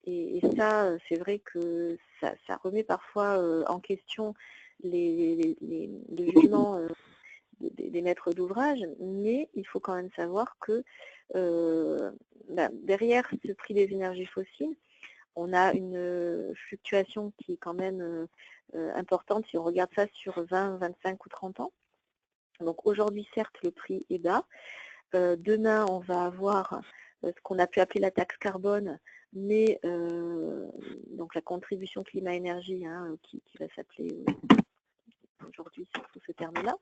Et ça, c'est vrai que ça remet parfois en question le jugement des maîtres d'ouvrage, mais il faut quand même savoir que derrière ce prix des énergies fossiles, on a une fluctuation qui est quand même importante si on regarde ça sur 20, 25 ou 30 ans. Donc aujourd'hui, certes, le prix est bas. Demain, on va avoir ce qu'on a pu appeler la taxe carbone, mais donc la contribution climat-énergie qui va s'appeler aujourd'hui sous ce terme-là.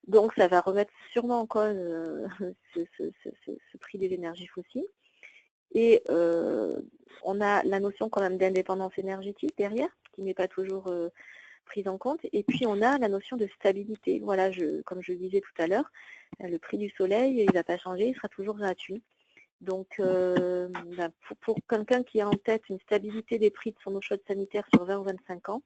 Donc ça va remettre sûrement en cause ce prix des énergies fossiles. Et on a la notion quand même d'indépendance énergétique derrière, qui n'est pas toujours prise en compte. Et puis on a la notion de stabilité. Voilà, comme je le disais tout à l'heure, le prix du soleil, il ne va pas changer, il sera toujours gratuit. Donc pour quelqu'un qui a en tête une stabilité des prix de son eau chaude sanitaire sur 20 ou 25 ans,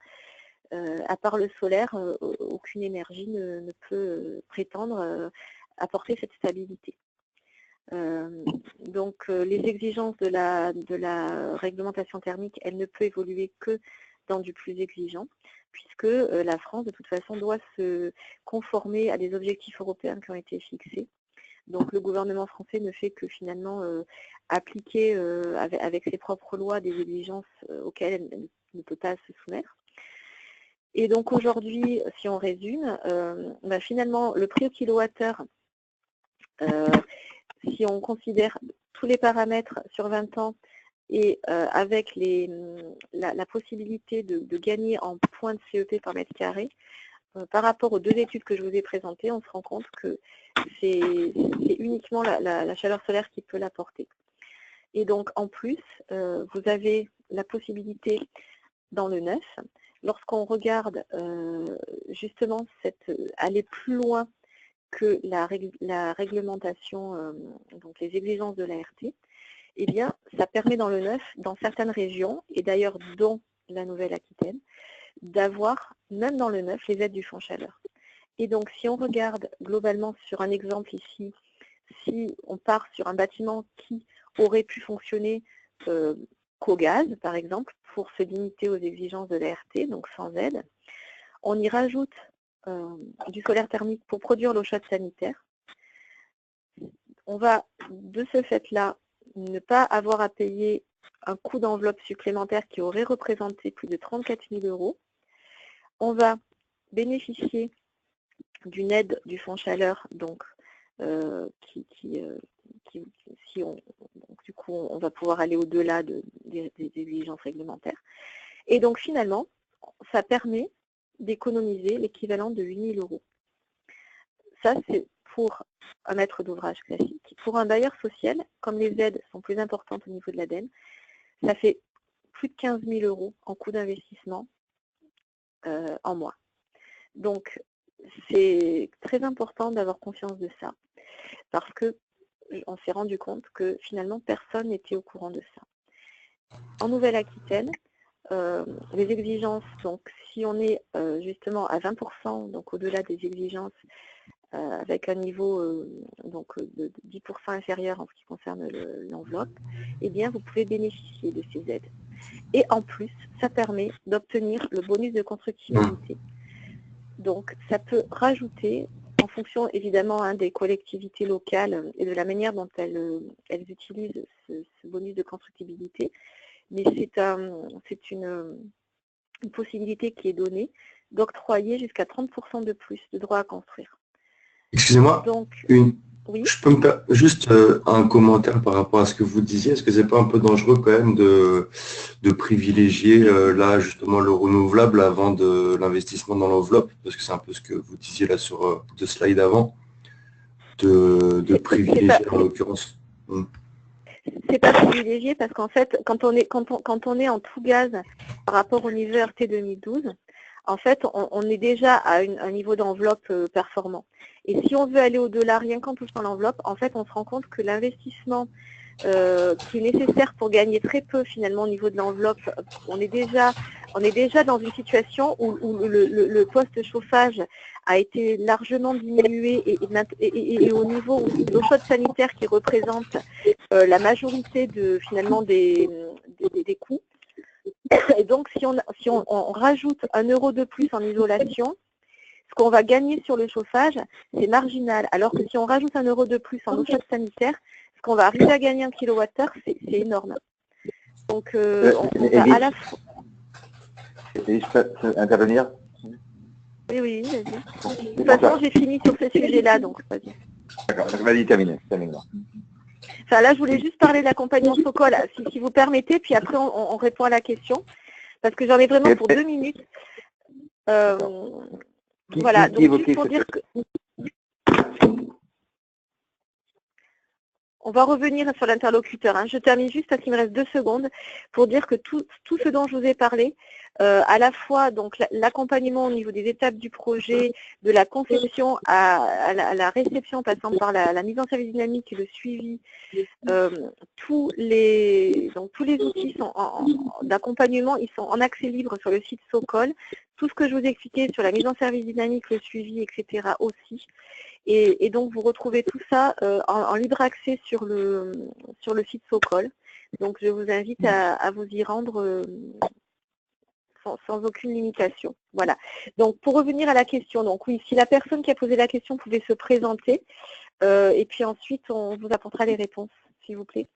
à part le solaire, aucune énergie ne peut prétendre apporter cette stabilité. Donc les exigences de la réglementation thermique, elle ne peut évoluer que dans du plus exigeant, puisque la France, de toute façon, doit se conformer à des objectifs européens qui ont été fixés. Donc le gouvernement français ne fait que finalement appliquer avec ses propres lois des exigences auxquelles elle ne peut pas se soumettre. Et donc aujourd'hui, si on résume, finalement le prix au kilowattheure, si on considère tous les paramètres sur 20 ans et avec la possibilité de gagner en points de CEP par mètre carré, par rapport aux deux études que je vous ai présentées, on se rend compte que c'est uniquement la chaleur solaire qui peut l'apporter. Et donc en plus, vous avez la possibilité dans le neuf, lorsqu'on regarde justement aller plus loin que la réglementation, donc les exigences de l'ART, eh bien, ça permet dans le neuf, dans certaines régions, et d'ailleurs dont la Nouvelle-Aquitaine, d'avoir, même dans le neuf, les aides du fonds chaleur. Et donc, si on regarde globalement sur un exemple ici, si on part sur un bâtiment qui aurait pu fonctionner qu'au gaz, par exemple, pour se limiter aux exigences de l'ART, donc sans aide, on y rajoute du solaire thermique pour produire l'eau chaude sanitaire. On va, de ce fait-là, ne pas avoir à payer un coût d'enveloppe supplémentaire qui aurait représenté plus de 34 000 €. On va bénéficier d'une aide du fonds chaleur, donc du coup, on va pouvoir aller au-delà des exigences réglementaires. Et donc finalement, ça permet d'économiser l'équivalent de 8 000 €. Ça, c'est pour un maître d'ouvrage classique. Pour un bailleur social, comme les aides sont plus importantes au niveau de l'ADEME, ça fait plus de 15 000 € en coût d'investissement en mois. Donc, c'est très important d'avoir conscience de ça, parce qu'on s'est rendu compte que finalement, personne n'était au courant de ça. En Nouvelle-Aquitaine, les exigences, donc si on est justement à 20%, donc au-delà des exigences, avec un niveau de 10% inférieur en ce qui concerne l'enveloppe, eh bien vous pouvez bénéficier de ces aides. Et en plus, ça permet d'obtenir le bonus de constructibilité. Donc ça peut rajouter, en fonction évidemment des collectivités locales et de la manière dont elles utilisent ce bonus de constructibilité, mais c'est une possibilité qui est donnée d'octroyer jusqu'à 30% de plus de droits à construire. Excusez-moi, oui. Je peux me faire juste un commentaire par rapport à ce que vous disiez. Est-ce que c'est pas un peu dangereux quand même de privilégier là justement le renouvelable avant de l'investissement dans l'enveloppe? Parce que c'est un peu ce que vous disiez là sur deux slides avant, de privilégier en l'occurrence. C'est pas privilégié parce qu'en fait, quand on est en tout gaz par rapport au niveau RT 2012, en fait, on est déjà à un niveau d'enveloppe performant. Et si on veut aller au-delà, rien qu'en touchant l'enveloppe, en fait, on se rend compte que l'investissement qui est nécessaire pour gagner très peu finalement au niveau de l'enveloppe, on est déjà dans une situation où le poste chauffage a été largement diminué et au niveau où l'eau chaude sanitaire qui représente la majorité finalement des coûts. Et donc si on rajoute 1 € de plus en isolation, ce qu'on va gagner sur le chauffage, c'est marginal. Alors que si on rajoute 1 € de plus en eau chaude sanitaire, ce qu'on va arriver à gagner en kilowattheure, c'est énorme. Donc on va à la fois... Je peux intervenir? Oui, vas-y. De toute façon, j'ai fini sur ce sujet-là, donc vas-y. D'accord, vas-y, termine. Enfin, là, je voulais juste parler de l'accompagnement Socol, si vous permettez, puis après, on répond à la question, parce que j'en ai vraiment pour 2 minutes. Voilà, donc juste pour dire que... On va revenir sur l'interlocuteur. Je termine juste parce qu'il me reste 2 secondes pour dire que tout ce dont je vous ai parlé, à la fois donc l'accompagnement au niveau des étapes du projet, de la conception à la réception, passant par la mise en service dynamique et le suivi, tous les outils d'accompagnement, ils sont en accès libre sur le site Socol. Tout ce que je vous ai expliqué sur la mise en service dynamique, le suivi, etc. aussi. Et donc, vous retrouvez tout ça en libre accès sur le site Socol. Donc, je vous invite à vous y rendre sans aucune limitation. Voilà. Donc, pour revenir à la question, donc oui, si la personne qui a posé la question pouvait se présenter, et puis ensuite, on vous apportera les réponses, s'il vous plaît.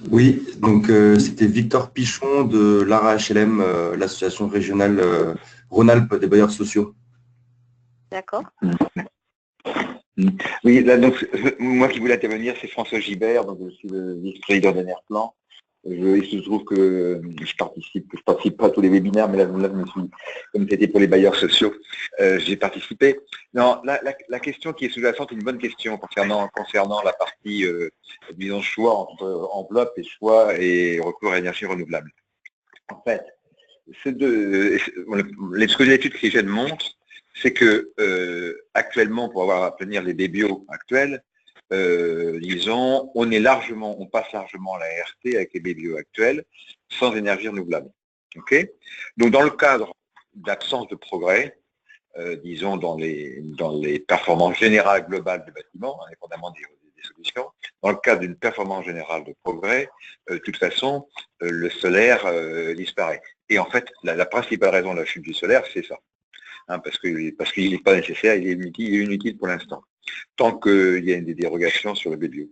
Oui, donc c'était Victor Pichon de l'ARA HLM, l'association régionale Rhône-Alpes des bailleurs sociaux. D'accord. Oui, là, donc, moi qui voulais intervenir, c'est François Gibert, donc je suis le vice-président d'Enerplan. Il se trouve que je participe pas à tous les webinaires, mais là je me suis, comme c'était pour les bailleurs sociaux, j'ai participé. Non, la question qui est sous-jacente est une bonne question concernant la partie, disons, choix entre enveloppe et choix et recours à l'énergie renouvelable. En fait, ce que l'étude qui je montre, c'est que actuellement, pour avoir à obtenir les DBO actuels, disons, on passe largement la RT avec les BBO actuels sans énergie renouvelable. Okay, donc dans le cadre d'absence de progrès, disons dans les performances générales globales du bâtiment, indépendamment des solutions, dans le cadre d'une performance générale de progrès, de toute façon, le solaire disparaît. Et en fait, la principale raison de la chute du solaire, c'est ça. Parce qu'il n'est pas nécessaire, il est inutile pour l'instant, tant qu'il y a des dérogations sur le BBO.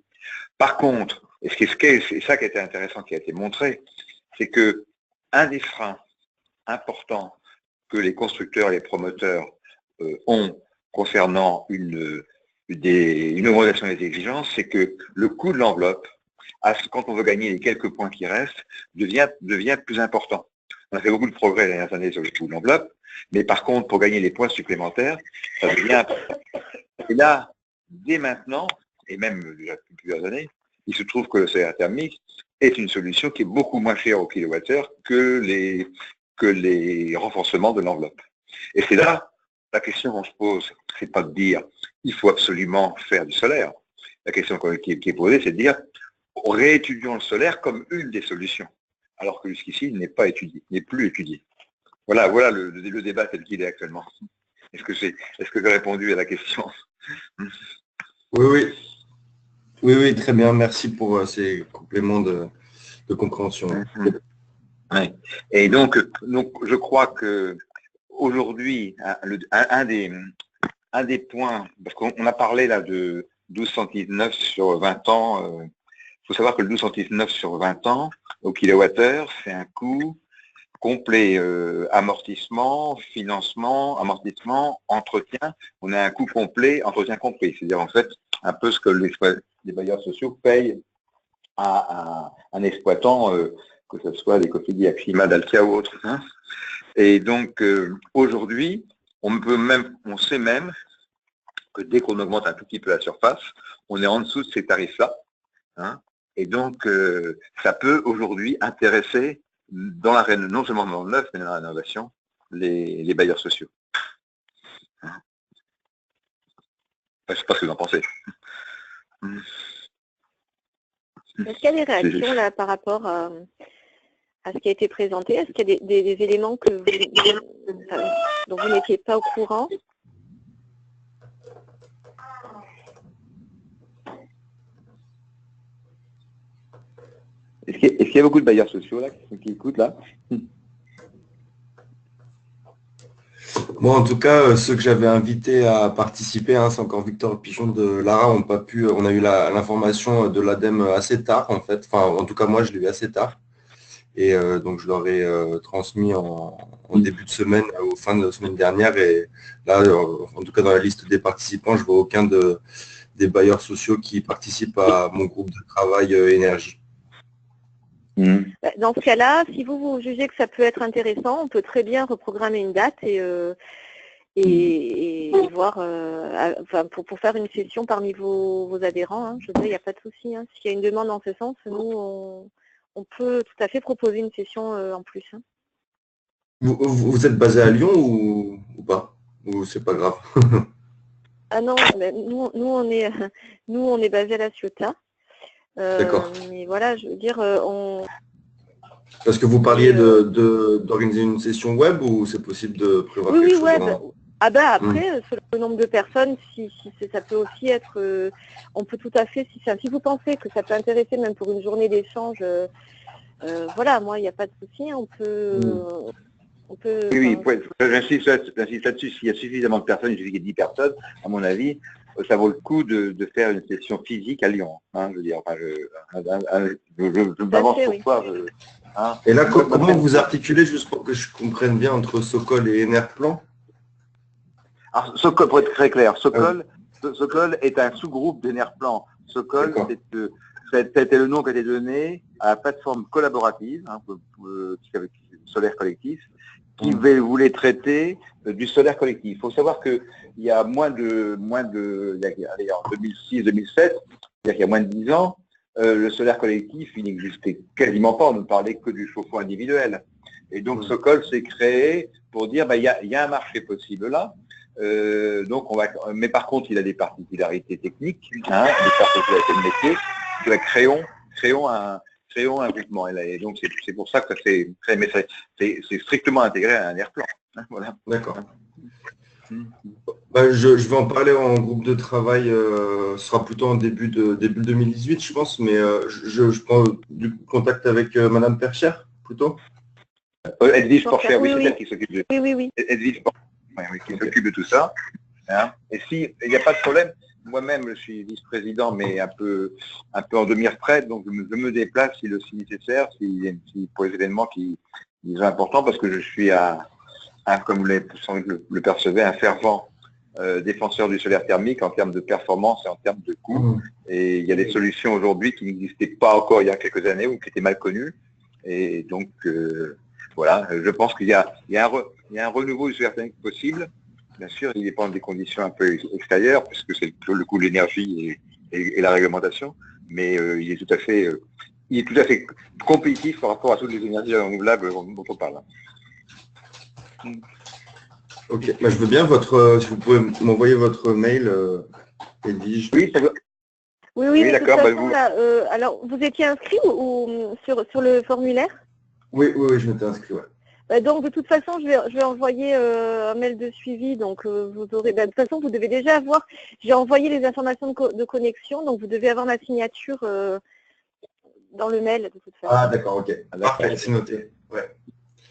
Par contre, et c'est ça qui a été intéressant, qui a été montré, c'est que un des freins importants que les constructeurs et les promoteurs ont concernant une augmentation des exigences, c'est que le coût de l'enveloppe, quand on veut gagner les quelques points qui restent, devient plus important. On a fait beaucoup de progrès les dernières années sur le coût de l'enveloppe, mais par contre, pour gagner les points supplémentaires, ça devient important. Et là, dès maintenant, et même déjà depuis plusieurs années, il se trouve que le solaire thermique est une solution qui est beaucoup moins chère au kilowattheure que les renforcements de l'enveloppe. Et c'est là la question qu'on se pose, c'est pas de dire il faut absolument faire du solaire. La question qui est posée, c'est de dire réétudions le solaire comme une des solutions, alors que jusqu'ici il n'est pas étudié, n'est plus étudié. Voilà le débat tel qu'il est actuellement. Est-ce que j'ai répondu à la question? Oui, très bien. Merci pour ces compléments de compréhension. Ouais. Et donc, je crois que aujourd'hui, un des points, parce qu'on a parlé là de 12 centimes sur 20 ans, il faut savoir que le 12 centimes sur 20 ans au kilowattheure, c'est un coût complet, amortissement, financement, amortissement, entretien. On a un coût complet, entretien compris. C'est-à-dire en fait un peu ce que les bailleurs sociaux payent à un exploitant, que ce soit des Cofidis, Axima, Dalkia ou autre. Hein. Et donc aujourd'hui, on sait même que dès qu'on augmente un tout petit peu la surface, on est en dessous de ces tarifs-là. Hein. Et donc ça peut aujourd'hui intéresser non seulement dans le neuf, mais dans la rénovation, les bailleurs sociaux. Hein. Je ne sais pas ce que vous en pensez. Est-ce qu'il y a des réactions là par rapport à ce qui a été présenté? Est-ce qu'il y a des éléments dont vous n'étiez pas au courant? Est-ce qu'il y a beaucoup de bailleurs sociaux là qui écoutent là? Moi, en tout cas, ceux que j'avais invités à participer, hein, c'est encore Victor Pigeon de Lara, on a eu l'information de l'ADEME assez tard, en fait. Enfin, en tout cas, moi, je l'ai eu assez tard. Et donc, je leur ai transmis en début de semaine, au fin de la semaine dernière. Et là, en tout cas, dans la liste des participants, je vois aucun des bailleurs sociaux qui participent à mon groupe de travail énergie. Dans ce cas-là, si vous jugez que ça peut être intéressant, on peut très bien reprogrammer une date et voir, pour faire une session parmi vos adhérents. Hein. Je veux dire, il n'y a pas de souci. Hein. S'il y a une demande en ce sens, nous, on peut tout à fait proposer une session en plus. Hein. Vous êtes basé à Lyon ou pas? Ou c'est pas grave? Ah non, mais nous on est basé à La Ciotat. D'accord. Mais voilà, je veux dire, Parce que vous parliez d'organiser une session web ou c'est possible de prévoir quelque chose? Web. Ah ben après, selon le nombre de personnes, si ça peut aussi être, on peut tout à fait, si vous pensez que ça peut intéresser même pour une journée d'échange, voilà, moi il n'y a pas de souci, on peut. Oui, j'insiste là-dessus, s'il y a suffisamment de personnes, il suffit qu'il y ait 10 personnes, à mon avis, ça vaut le coup de faire une session physique à Lyon. Hein, je veux dire, je m'avance pour toi. Hein. Et là, comment vous articulez, juste pour que je comprenne bien, entre Sokol et Enerplan? Alors, Sokol, pour être très clair, Sokol est un sous-groupe d'Enerplan. Sokol, c'était le nom qui a été donné à la plateforme collaborative, hein, solaire collectif, qui voulait traiter du solaire collectif. Il faut savoir qu'il y a en 2006-2007, c'est-à-dire qu'il y a moins de 10 ans, le solaire collectif, il n'existait quasiment pas, on ne parlait que du chauffe-eau individuel. Et donc Sokol s'est créé pour dire, il y a un marché possible là, mais par contre, il a des particularités techniques, hein, des particularités de métier, créons un groupement. Et donc c'est pour ça que ça s'est créé, mais c'est strictement intégré à un Enerplan. Hein, voilà. D'accord. Je vais en parler en groupe de travail, ce sera plutôt en début 2018, je pense, mais je prends du contact avec Madame Perchère, plutôt. Edwige Porcher, oui, c'est elle qui s'occupe de Edwige Porcher, qui s'occupe de tout ça. Hein. Et s'il n'y a pas de problème, moi-même, je suis vice-président, mais un peu en demi-retraite, donc je me déplace si nécessaire, pour les événements qui sont importants, parce que je suis comme vous le percevez, un fervent défenseur du solaire thermique en termes de performance et en termes de coût. Et il y a des solutions aujourd'hui qui n'existaient pas encore il y a quelques années ou qui étaient mal connues. Et donc, voilà, je pense qu'il y a un renouveau du solaire thermique possible. Bien sûr, il dépend des conditions un peu extérieures, puisque c'est le coût de l'énergie et la réglementation, mais il est tout à fait compétitif par rapport à toutes les énergies renouvelables dont on parle. Ok, bah, je veux bien si vous pouvez m'envoyer votre mail, Edwige. Oui, ça veut... Oui, Oui, de toute d'accord, façon, vous... là, alors, vous étiez inscrit ou sur le formulaire? Oui, je m'étais inscrit, ouais. Donc, de toute façon, je vais envoyer un mail de suivi. Donc, vous aurez. De toute façon, vous devez déjà avoir. J'ai envoyé les informations de connexion, donc vous devez avoir ma signature dans le mail de toute façon. Ah, d'accord, ok. Parfait, c'est noté. Ouais.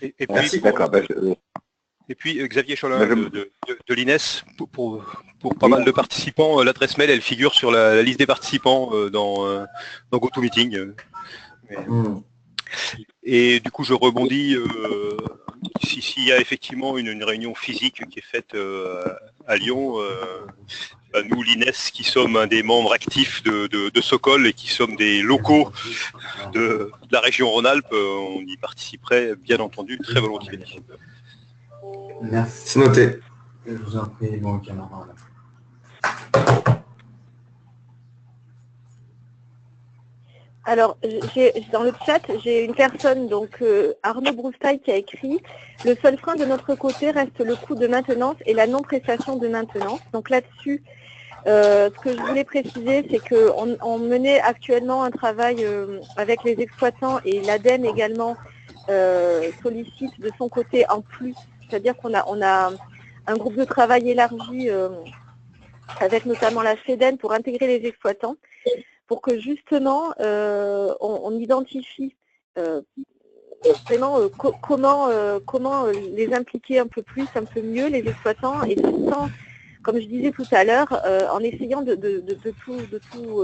Et puis, Merci pour D'accord. et puis Xavier Cholin de l'INES, pour pas mal de participants, l'adresse mail, elle figure sur la liste des participants dans GoToMeeting. Et du coup, je rebondis, s'il y a effectivement une réunion physique qui est faite à Lyon, nous, l'INES, qui sommes un des membres actifs de Sokol et qui sommes des locaux de la région Rhône-Alpes, on y participerait bien entendu très volontiers. Merci. C'est noté. Je vous en prie, bon camarade. Alors, dans le chat, j'ai une personne, donc Arnaud Broustaille, qui a écrit « Le seul frein de notre côté reste le coût de maintenance et la non-prestation de maintenance ». Donc là-dessus, ce que je voulais préciser, c'est qu'on menait actuellement un travail avec les exploitants et l'ADEME également sollicite de son côté en plus, c'est-à-dire qu'on a un groupe de travail élargi avec notamment la FEDEN pour intégrer les exploitants, pour que justement on identifie vraiment comment les impliquer un peu plus, un peu mieux, les exploitants, et sans, comme je disais tout à l'heure, en essayant de tout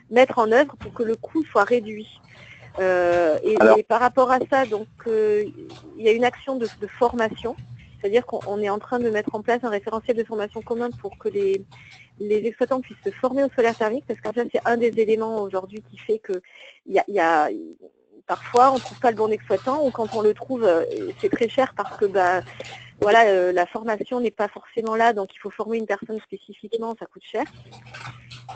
mettre en œuvre pour que le coût soit réduit. Et par rapport à ça, donc il y a une action de formation, c'est-à-dire qu'on est en train de mettre en place un référentiel de formation commun pour que les exploitants puissent se former au solaire thermique, parce qu'en fait c'est un des éléments aujourd'hui qui fait que parfois on ne trouve pas le bon exploitant, ou quand on le trouve c'est très cher parce que voilà, la formation n'est pas forcément là, donc il faut former une personne spécifiquement, ça coûte cher.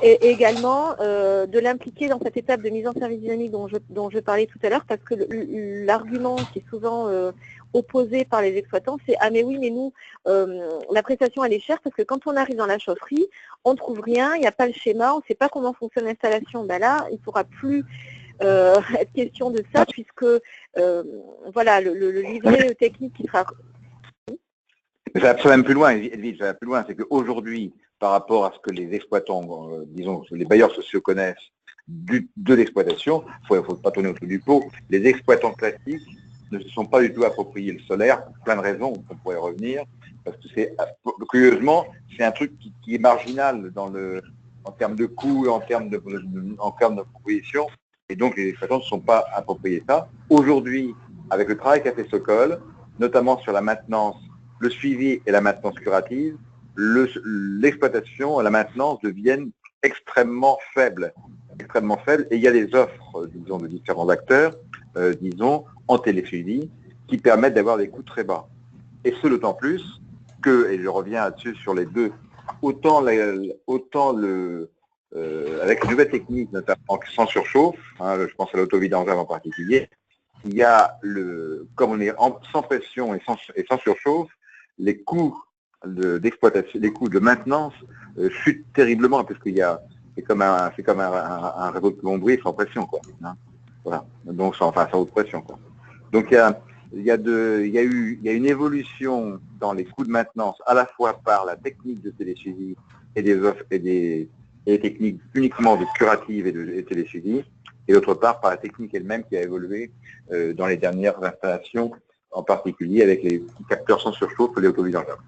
Et également de l'impliquer dans cette étape de mise en service dynamique dont je parlais tout à l'heure, parce que l'argument qui est souvent opposé par les exploitants, c'est « Ah mais oui, mais nous, la prestation elle est chère parce que quand on arrive dans la chaufferie, on ne trouve rien, il n'y a pas le schéma, on ne sait pas comment fonctionne l'installation. » Là, il ne pourra plus être question de ça, puisque voilà, le livret technique qui sera... Ça va même plus loin, Edwige, ça va plus loin, c'est qu'aujourd'hui, par rapport à ce que les exploitants, disons, les bailleurs sociaux connaissent de l'exploitation, il ne faut pas tourner autour du pot, les exploitants classiques ne se sont pas du tout approprié le solaire, pour plein de raisons, on pourrait revenir, parce que curieusement, c'est un truc qui est marginal en termes de coûts et en termes de proposition, et donc les exploitants ne se sont pas appropriés ça. Aujourd'hui, avec le travail qu'a fait Sokol, notamment sur la maintenance, le suivi et la maintenance curative, l'exploitation et la maintenance deviennent extrêmement faibles, et il y a des offres, disons, de différents acteurs, disons, en télésuivi, qui permettent d'avoir des coûts très bas. Et ce, d'autant plus que, et je reviens là-dessus sur les deux, avec les nouvelles techniques, notamment sans surchauffe, je pense à l'autovidangeage en particulier, il y a comme on est sans pression et sans surchauffe, les coûts d'exploitation, les coûts de maintenance chutent terriblement, parce qu'il c'est comme un réseau de plomberie sans pression, quoi. Voilà. Donc sans haute pression, quoi. Donc il y a une évolution dans les coûts de maintenance, à la fois par la technique de télésuivi et des offres et des techniques uniquement de curative et de télésuivi, et d'autre part par la technique elle-même qui a évolué dans les dernières installations, en particulier avec les capteurs sans surchauffe et les autovidangeables.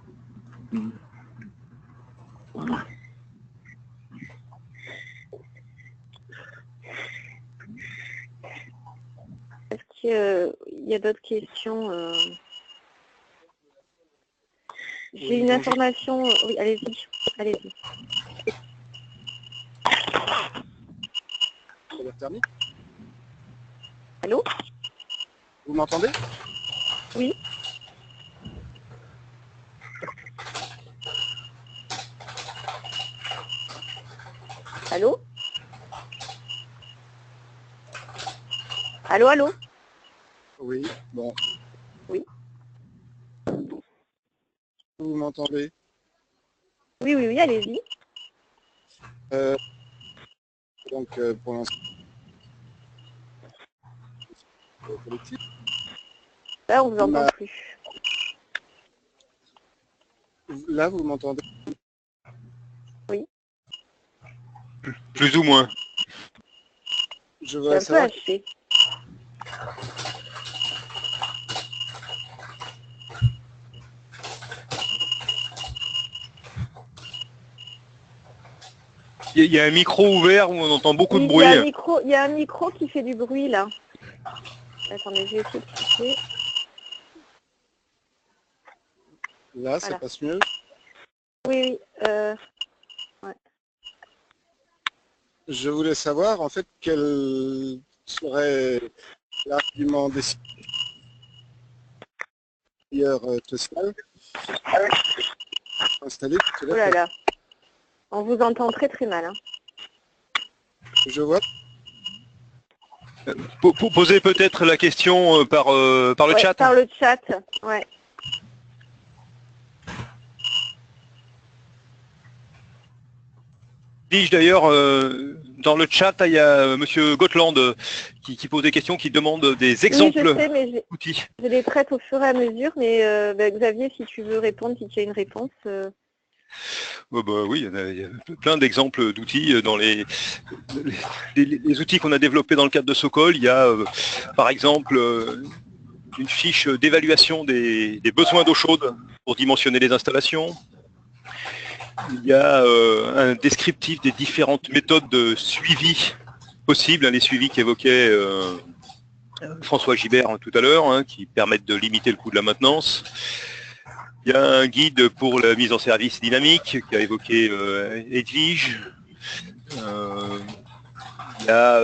Est-ce qu'il y a d'autres questions J'ai une information. Oui, allez-y. Allô? Vous m'entendez? Oui. Allô? Allô, allô? Oui, bon. Oui. Vous m'entendez? Oui, oui, oui, allez-y. Donc, pour l'instant, collectif. Là, on vous entend plus. Là, vous m'entendez? Oui. Plus ou moins. Je C'est voudrais un peu savoir, haché. Il y a un micro ouvert où on entend beaucoup de Oui, bruit. il y a un micro qui fait du bruit, là. Attendez, je vais essayer de couper. là, ça Voilà. passe mieux. Oui, oui. Ouais. Je voulais savoir, en fait, quel serait l'argument décideur Toscane installé tout à Oh l'heure. là là. On vous entend très très mal. Hein. Je vois. Posez peut-être la question par le Ouais, chat. par le chat, ouais. Dis-je d'ailleurs, dans le chat, il y a Monsieur Gotland qui pose des questions, qui demande des Oui, exemples je sais, mais d'outils. je les traite au fur et à mesure. Mais Xavier, si tu veux répondre, si tu as une réponse. Oui, il y a plein d'exemples d'outils dans les outils qu'on a développés dans le cadre de Sokol. Il y a par exemple une fiche d'évaluation des besoins d'eau chaude pour dimensionner les installations. Il y a un descriptif des différentes méthodes de suivi possibles, les suivis qu'évoquait François Gibert tout à l'heure, qui permettent de limiter le coût de la maintenance. Il y a un guide pour la mise en service dynamique qu'a évoqué Edwige. Il y a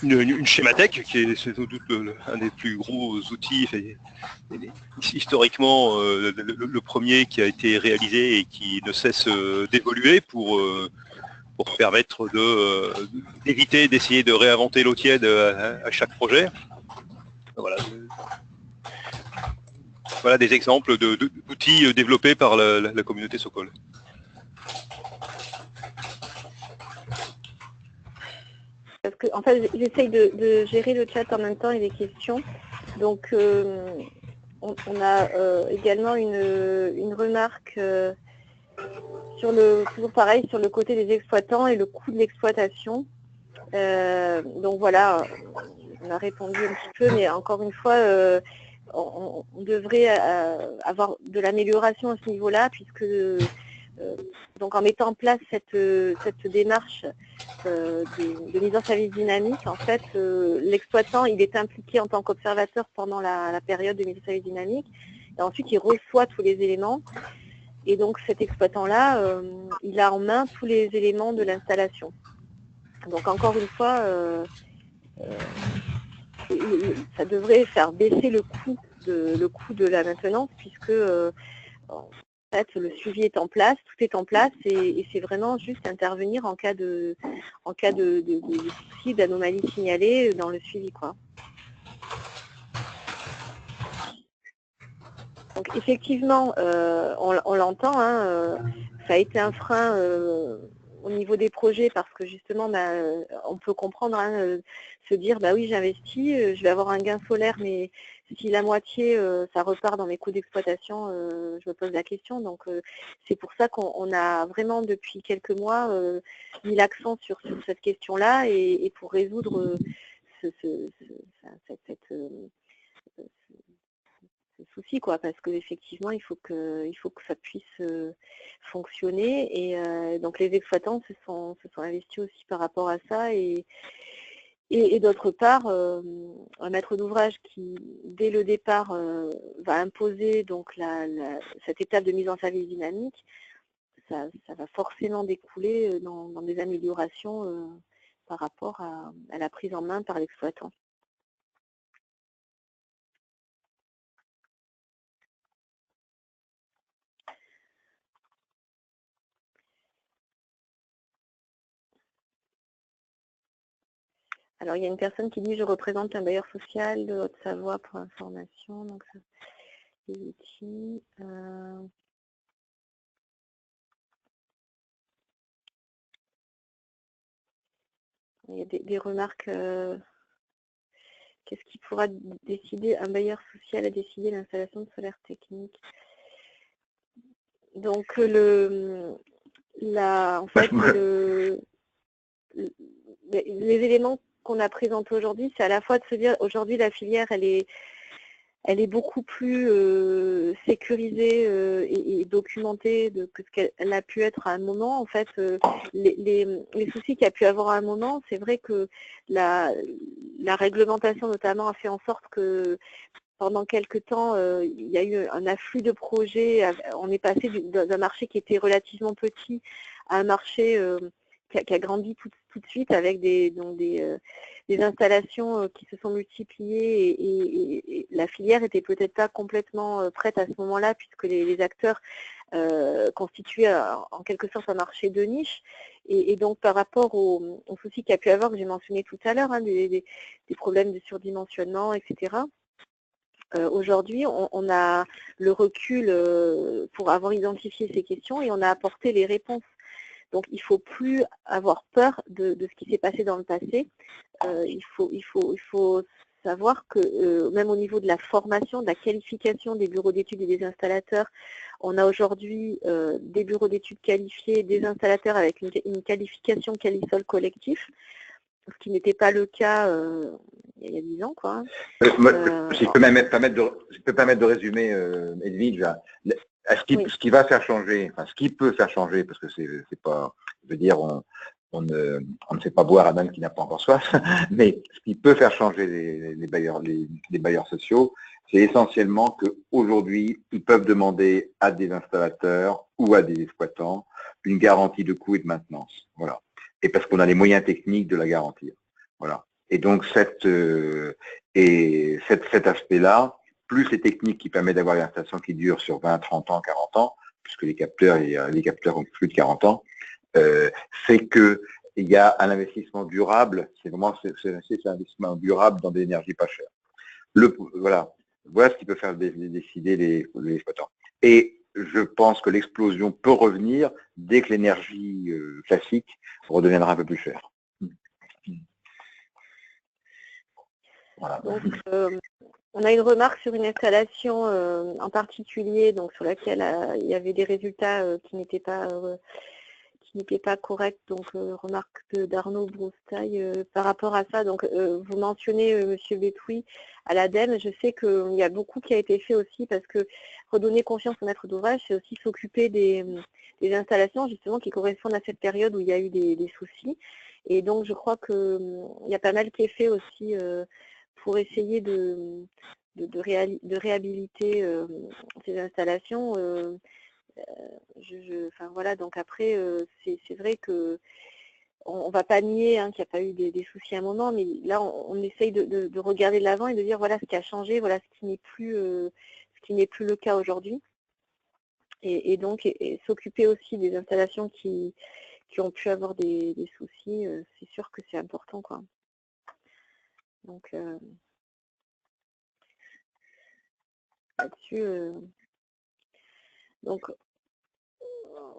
une schémathèque qui est sans doute un des plus gros outils, historiquement le premier qui a été réalisé et qui ne cesse d'évoluer pour permettre d'éviter d'essayer de réinventer l'eau tiède à chaque projet. Voilà des exemples d'outils développés par la communauté Sokol. Parce que, en fait, j'essaye de gérer le chat en même temps et les questions. Donc, on a également une remarque toujours pareil, sur le côté des exploitants et le coût de l'exploitation. Donc voilà, on a répondu un petit peu, mais encore une fois, on devrait avoir de l'amélioration à ce niveau-là, puisque donc en mettant en place cette démarche de mise en service dynamique, en fait, l'exploitant, il est impliqué en tant qu'observateur pendant la période de mise en service dynamique, et ensuite il reçoit tous les éléments, et donc cet exploitant-là, il a en main tous les éléments de l'installation. Donc encore une fois, ça devrait faire baisser le coût de la maintenance, puisque en fait, le suivi est en place, tout est en place, et c'est vraiment juste intervenir en cas de soucis, d'anomalies signalées dans le suivi, quoi. Donc effectivement, on l'entend, hein, ça a été un frein au niveau des projets, parce que justement, on peut comprendre, hein, se dire, bah oui, j'investis, je vais avoir un gain solaire, mais si la moitié, ça repart dans mes coûts d'exploitation, je me pose la question. Donc c'est pour ça qu'on a vraiment, depuis quelques mois, mis l'accent sur cette question-là, et pour résoudre ce souci, quoi, parce qu'effectivement, il faut que ça puisse fonctionner, et donc les exploitants se sont investis aussi par rapport à ça, et d'autre part, un maître d'ouvrage qui, dès le départ, va imposer donc cette étape de mise en service dynamique, ça va forcément découler dans des améliorations par rapport à la prise en main par l'exploitant. Alors, il y a une personne qui dit « Je représente un bailleur social de Haute-Savoie pour information. » Donc, ça, les outils. Il y a des remarques. Qu'est-ce qui pourra décider? Un bailleur social a décidé l'installation de solaire technique. Donc, en fait, les éléments qu'on a présentés aujourd'hui, c'est à la fois de se dire, aujourd'hui, la filière, elle est beaucoup plus sécurisée et documentée que ce qu'elle a pu être à un moment. En fait, les soucis qu'il y a pu avoir à un moment, c'est vrai que la réglementation notamment a fait en sorte que pendant quelques temps, il y a eu un afflux de projets. On est passé d'un marché qui était relativement petit à un marché qui a grandi tout de suite avec des installations qui se sont multipliées et la filière était peut-être pas complètement prête à ce moment-là puisque les acteurs constituaient en quelque sorte un marché de niche. Et donc par rapport aux soucis qu'il y a pu avoir, que j'ai mentionné tout à l'heure, des problèmes de surdimensionnement, etc. Aujourd'hui, on a le recul pour avoir identifié ces questions et on a apporté les réponses. Donc, il ne faut plus avoir peur de ce qui s'est passé dans le passé. Il faut savoir que même au niveau de la formation, de la qualification des bureaux d'études et des installateurs, on a aujourd'hui des bureaux d'études qualifiés, des installateurs avec une qualification Qualisol collectif, ce qui n'était pas le cas il y a 10 ans, quoi. Si je peux me permettre de résumer, Edwige, ce qui va faire changer, enfin ce qui peut faire changer, parce que c'est pas, je veux dire, on ne fait pas boire à un homme qui n'a pas encore soif, mais ce qui peut faire changer les bailleurs sociaux, c'est essentiellement qu'aujourd'hui, ils peuvent demander à des installateurs ou à des exploitants une garantie de coût et de maintenance. Voilà. Et parce qu'on a les moyens techniques de la garantir. Voilà. Et donc cet aspect-là, plus les techniques qui permettent d'avoir des installations qui durent sur 20, 30 ans, 40 ans, puisque les capteurs ont plus de 40 ans, c'est qu'il y a un investissement durable, c'est un investissement durable dans des énergies pas chères. Voilà ce qui peut faire décider les exploitants. Et je pense que l'explosion peut revenir dès que l'énergie classique redeviendra un peu plus chère. Voilà. Donc, on a une remarque sur une installation en particulier, donc sur laquelle il y avait des résultats qui n'étaient pas corrects. Donc, remarque d'Arnaud Broustaille par rapport à ça. Donc, vous mentionnez Monsieur Bétoui à l'ADEME. Je sais qu'il y a beaucoup qui a été fait aussi parce que redonner confiance au maître d'ouvrage, c'est aussi s'occuper des installations justement qui correspondent à cette période où il y a eu des soucis. Et donc, je crois qu'il y a pas mal qui est fait aussi pour essayer de réhabiliter ces installations. Enfin voilà, donc après, c'est vrai que on ne va pas nier qu'il n'y a pas eu des soucis à un moment, mais là, on essaye de regarder de l'avant et de dire voilà ce qui a changé, voilà ce qui n'est plus le cas aujourd'hui. Et donc, s'occuper aussi des installations qui ont pu avoir des soucis, c'est sûr que c'est important, quoi. Donc, là-dessus, donc,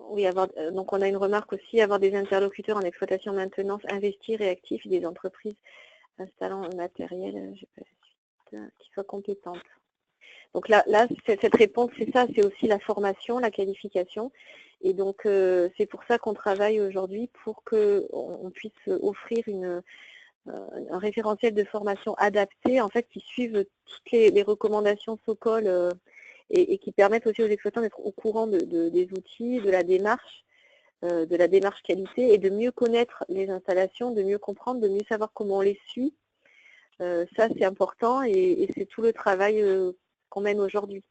oui, donc on a une remarque aussi, avoir des interlocuteurs en exploitation maintenance investis, réactifs, et des entreprises installant un matériel qui soit compétente. Donc là cette réponse, c'est ça, c'est aussi la formation, la qualification. Et donc, c'est pour ça qu'on travaille aujourd'hui pour qu'on puisse offrir un référentiel de formation adapté, en fait, qui suive toutes les recommandations SOCOL et qui permettent aussi aux exploitants d'être au courant des outils, de la démarche qualité et de mieux connaître les installations, de mieux comprendre, de mieux savoir comment on les suit. Ça, c'est important et c'est tout le travail qu'on mène aujourd'hui.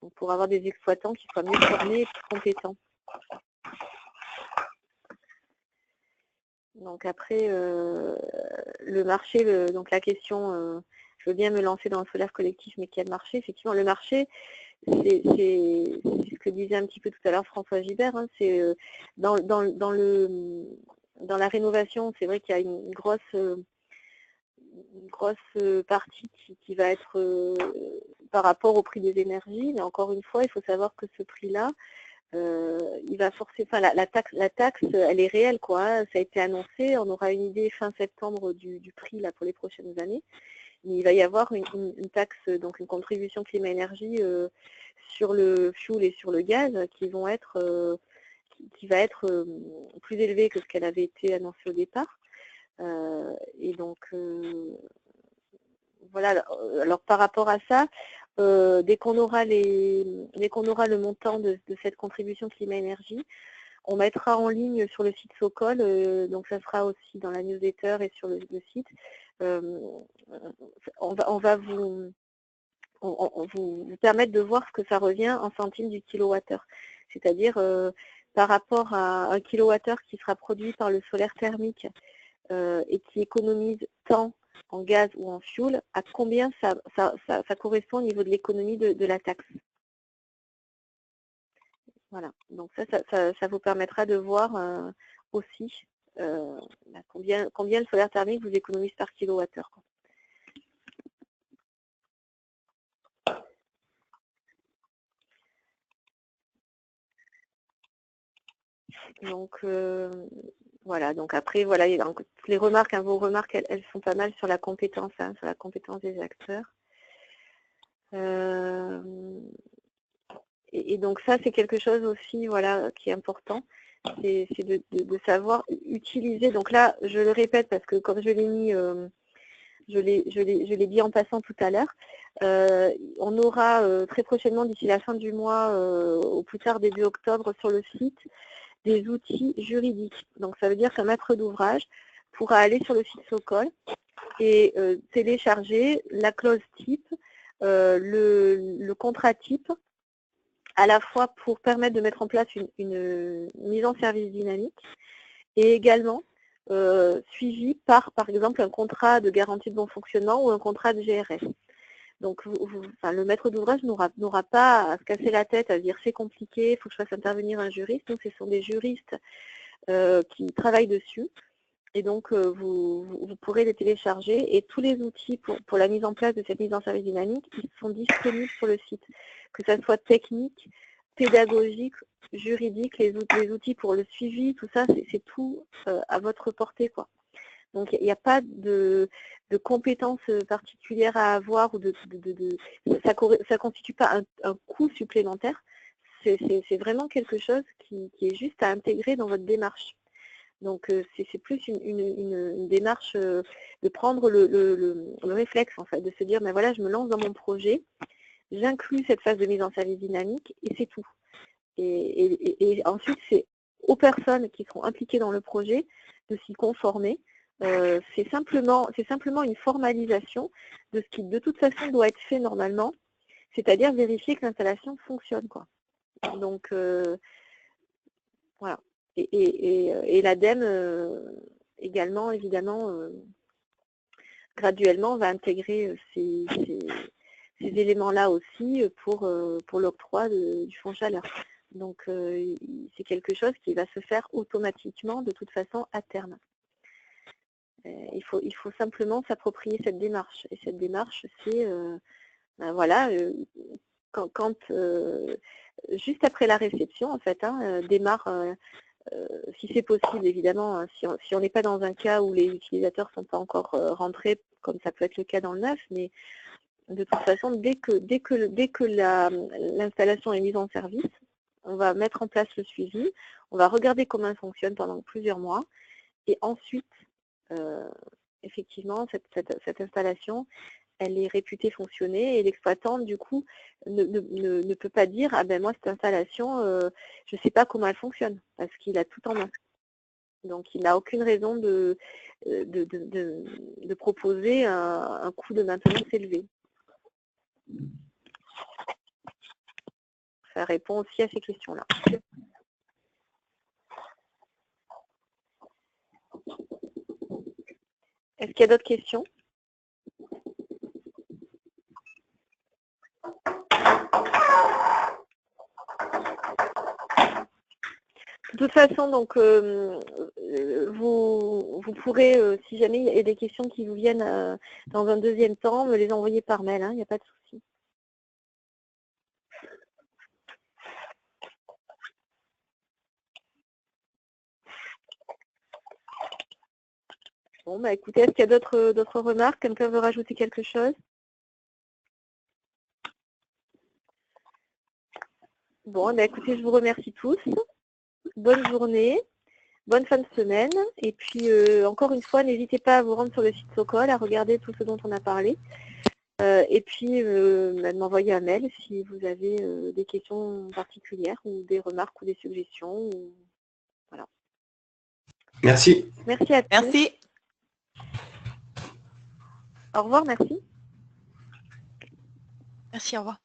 Donc, pour avoir des exploitants qui soient mieux formés et plus compétents. Donc après, le marché, donc la question, je veux bien me lancer dans le solaire collectif, mais quel marché? Effectivement, le marché, c'est ce que disait un petit peu tout à l'heure François Gibert, c'est dans la rénovation, c'est vrai qu'il y a une grosse grosse partie qui va être par rapport au prix des énergies, mais encore une fois, il faut savoir que ce prix-là, il va forcer, enfin la taxe, elle est réelle, quoi. Ça a été annoncé, on aura une idée fin septembre du prix là pour les prochaines années. Mais il va y avoir une taxe, donc une contribution climat-énergie sur le fioul et sur le gaz qui va être plus élevée que ce qu'elle avait été annoncée au départ. Et donc voilà. Alors par rapport à ça, dès qu'on aura le montant de cette contribution climat-énergie, on mettra en ligne sur le site Socol, donc ça sera aussi dans la newsletter et sur le site. On va vous permettre de voir ce que ça revient en centimes du kilowattheure. C'est-à-dire par rapport à un kilowattheure qui sera produit par le solaire thermique et qui économise tant en gaz ou en fioul, à combien ça correspond au niveau de l'économie de la taxe. Voilà, donc ça vous permettra de voir aussi combien le solaire thermique vous économise par kilowattheure. Donc voilà, donc après voilà, les remarques, vos remarques, elles sont pas mal sur la compétence, sur la compétence des acteurs. Et donc ça, c'est quelque chose aussi, voilà, qui est important, c'est de savoir utiliser. Donc là, je le répète parce que comme je l'ai mis, je l'ai dit en passant tout à l'heure, on aura très prochainement, d'ici la fin du mois, au plus tard début octobre, sur le site, des outils juridiques. Donc ça veut dire qu'un maître d'ouvrage pourra aller sur le site Socol et télécharger la clause type, le contrat type, à la fois pour permettre de mettre en place une mise en service dynamique et également suivi par exemple, un contrat de garantie de bon fonctionnement ou un contrat de GRS. Donc, le maître d'ouvrage n'aura pas à se casser la tête, à se dire c'est compliqué, il faut que je fasse intervenir un juriste. Donc, ce sont des juristes qui travaillent dessus. Et donc, vous pourrez les télécharger. Et tous les outils pour la mise en place de cette mise en service dynamique, ils sont disponibles sur le site. Que ce soit technique, pédagogique, juridique, les outils pour le suivi, tout ça, c'est tout à votre portée, quoi. Donc, il n'y a pas de compétences particulières à avoir, ou ça ne constitue pas un coût supplémentaire. C'est vraiment quelque chose qui est juste à intégrer dans votre démarche. Donc, c'est plus une démarche de prendre le réflexe, en fait, de se dire, mais voilà, je me lance dans mon projet, j'inclus cette phase de mise en service dynamique, et c'est tout. Et ensuite, c'est aux personnes qui seront impliquées dans le projet de s'y conformer. C'est simplement une formalisation de ce qui, de toute façon, doit être fait normalement, c'est-à-dire vérifier que l'installation fonctionne, quoi. Donc, voilà. Et l'ADEME, également, évidemment, graduellement, va intégrer ces éléments-là aussi pour l'octroi du fonds chaleur. Donc, c'est quelque chose qui va se faire automatiquement, de toute façon, à terme. Il faut simplement s'approprier cette démarche. Et cette démarche, c'est, voilà, juste après la réception, en fait, démarre, si c'est possible, évidemment, si on n'est pas dans un cas où les utilisateurs ne sont pas encore rentrés, comme ça peut être le cas dans le neuf, mais de toute façon, dès que l'installation est mise en service, on va mettre en place le suivi, on va regarder comment elle fonctionne pendant plusieurs mois, et ensuite, effectivement, cette installation, elle est réputée fonctionner, et l'exploitant, du coup, ne peut pas dire « Ah ben moi, cette installation, je ne sais pas comment elle fonctionne », parce qu'il a tout en main. Donc, il n'a aucune raison de proposer un coût de maintenance élevé. Ça répond aussi à ces questions-là. Est-ce qu'il y a d'autres questions? De toute façon, donc, vous pourrez, si jamais il y a des questions qui vous viennent dans un deuxième temps, me les envoyer par mail, hein, il n'y a pas de souci. Bon, bah écoutez, est-ce qu'il y a d'autres remarques? Quelqu'un veut rajouter quelque chose? Bon, bah écoutez, je vous remercie tous. Bonne journée, bonne fin de semaine. Et puis, encore une fois, n'hésitez pas à vous rendre sur le site Socol, à regarder tout ce dont on a parlé. Et puis, de m'envoyer un mail si vous avez des questions particulières ou des remarques ou des suggestions. Voilà. Merci. Merci à tous. Merci. Au revoir, merci. Merci, au revoir.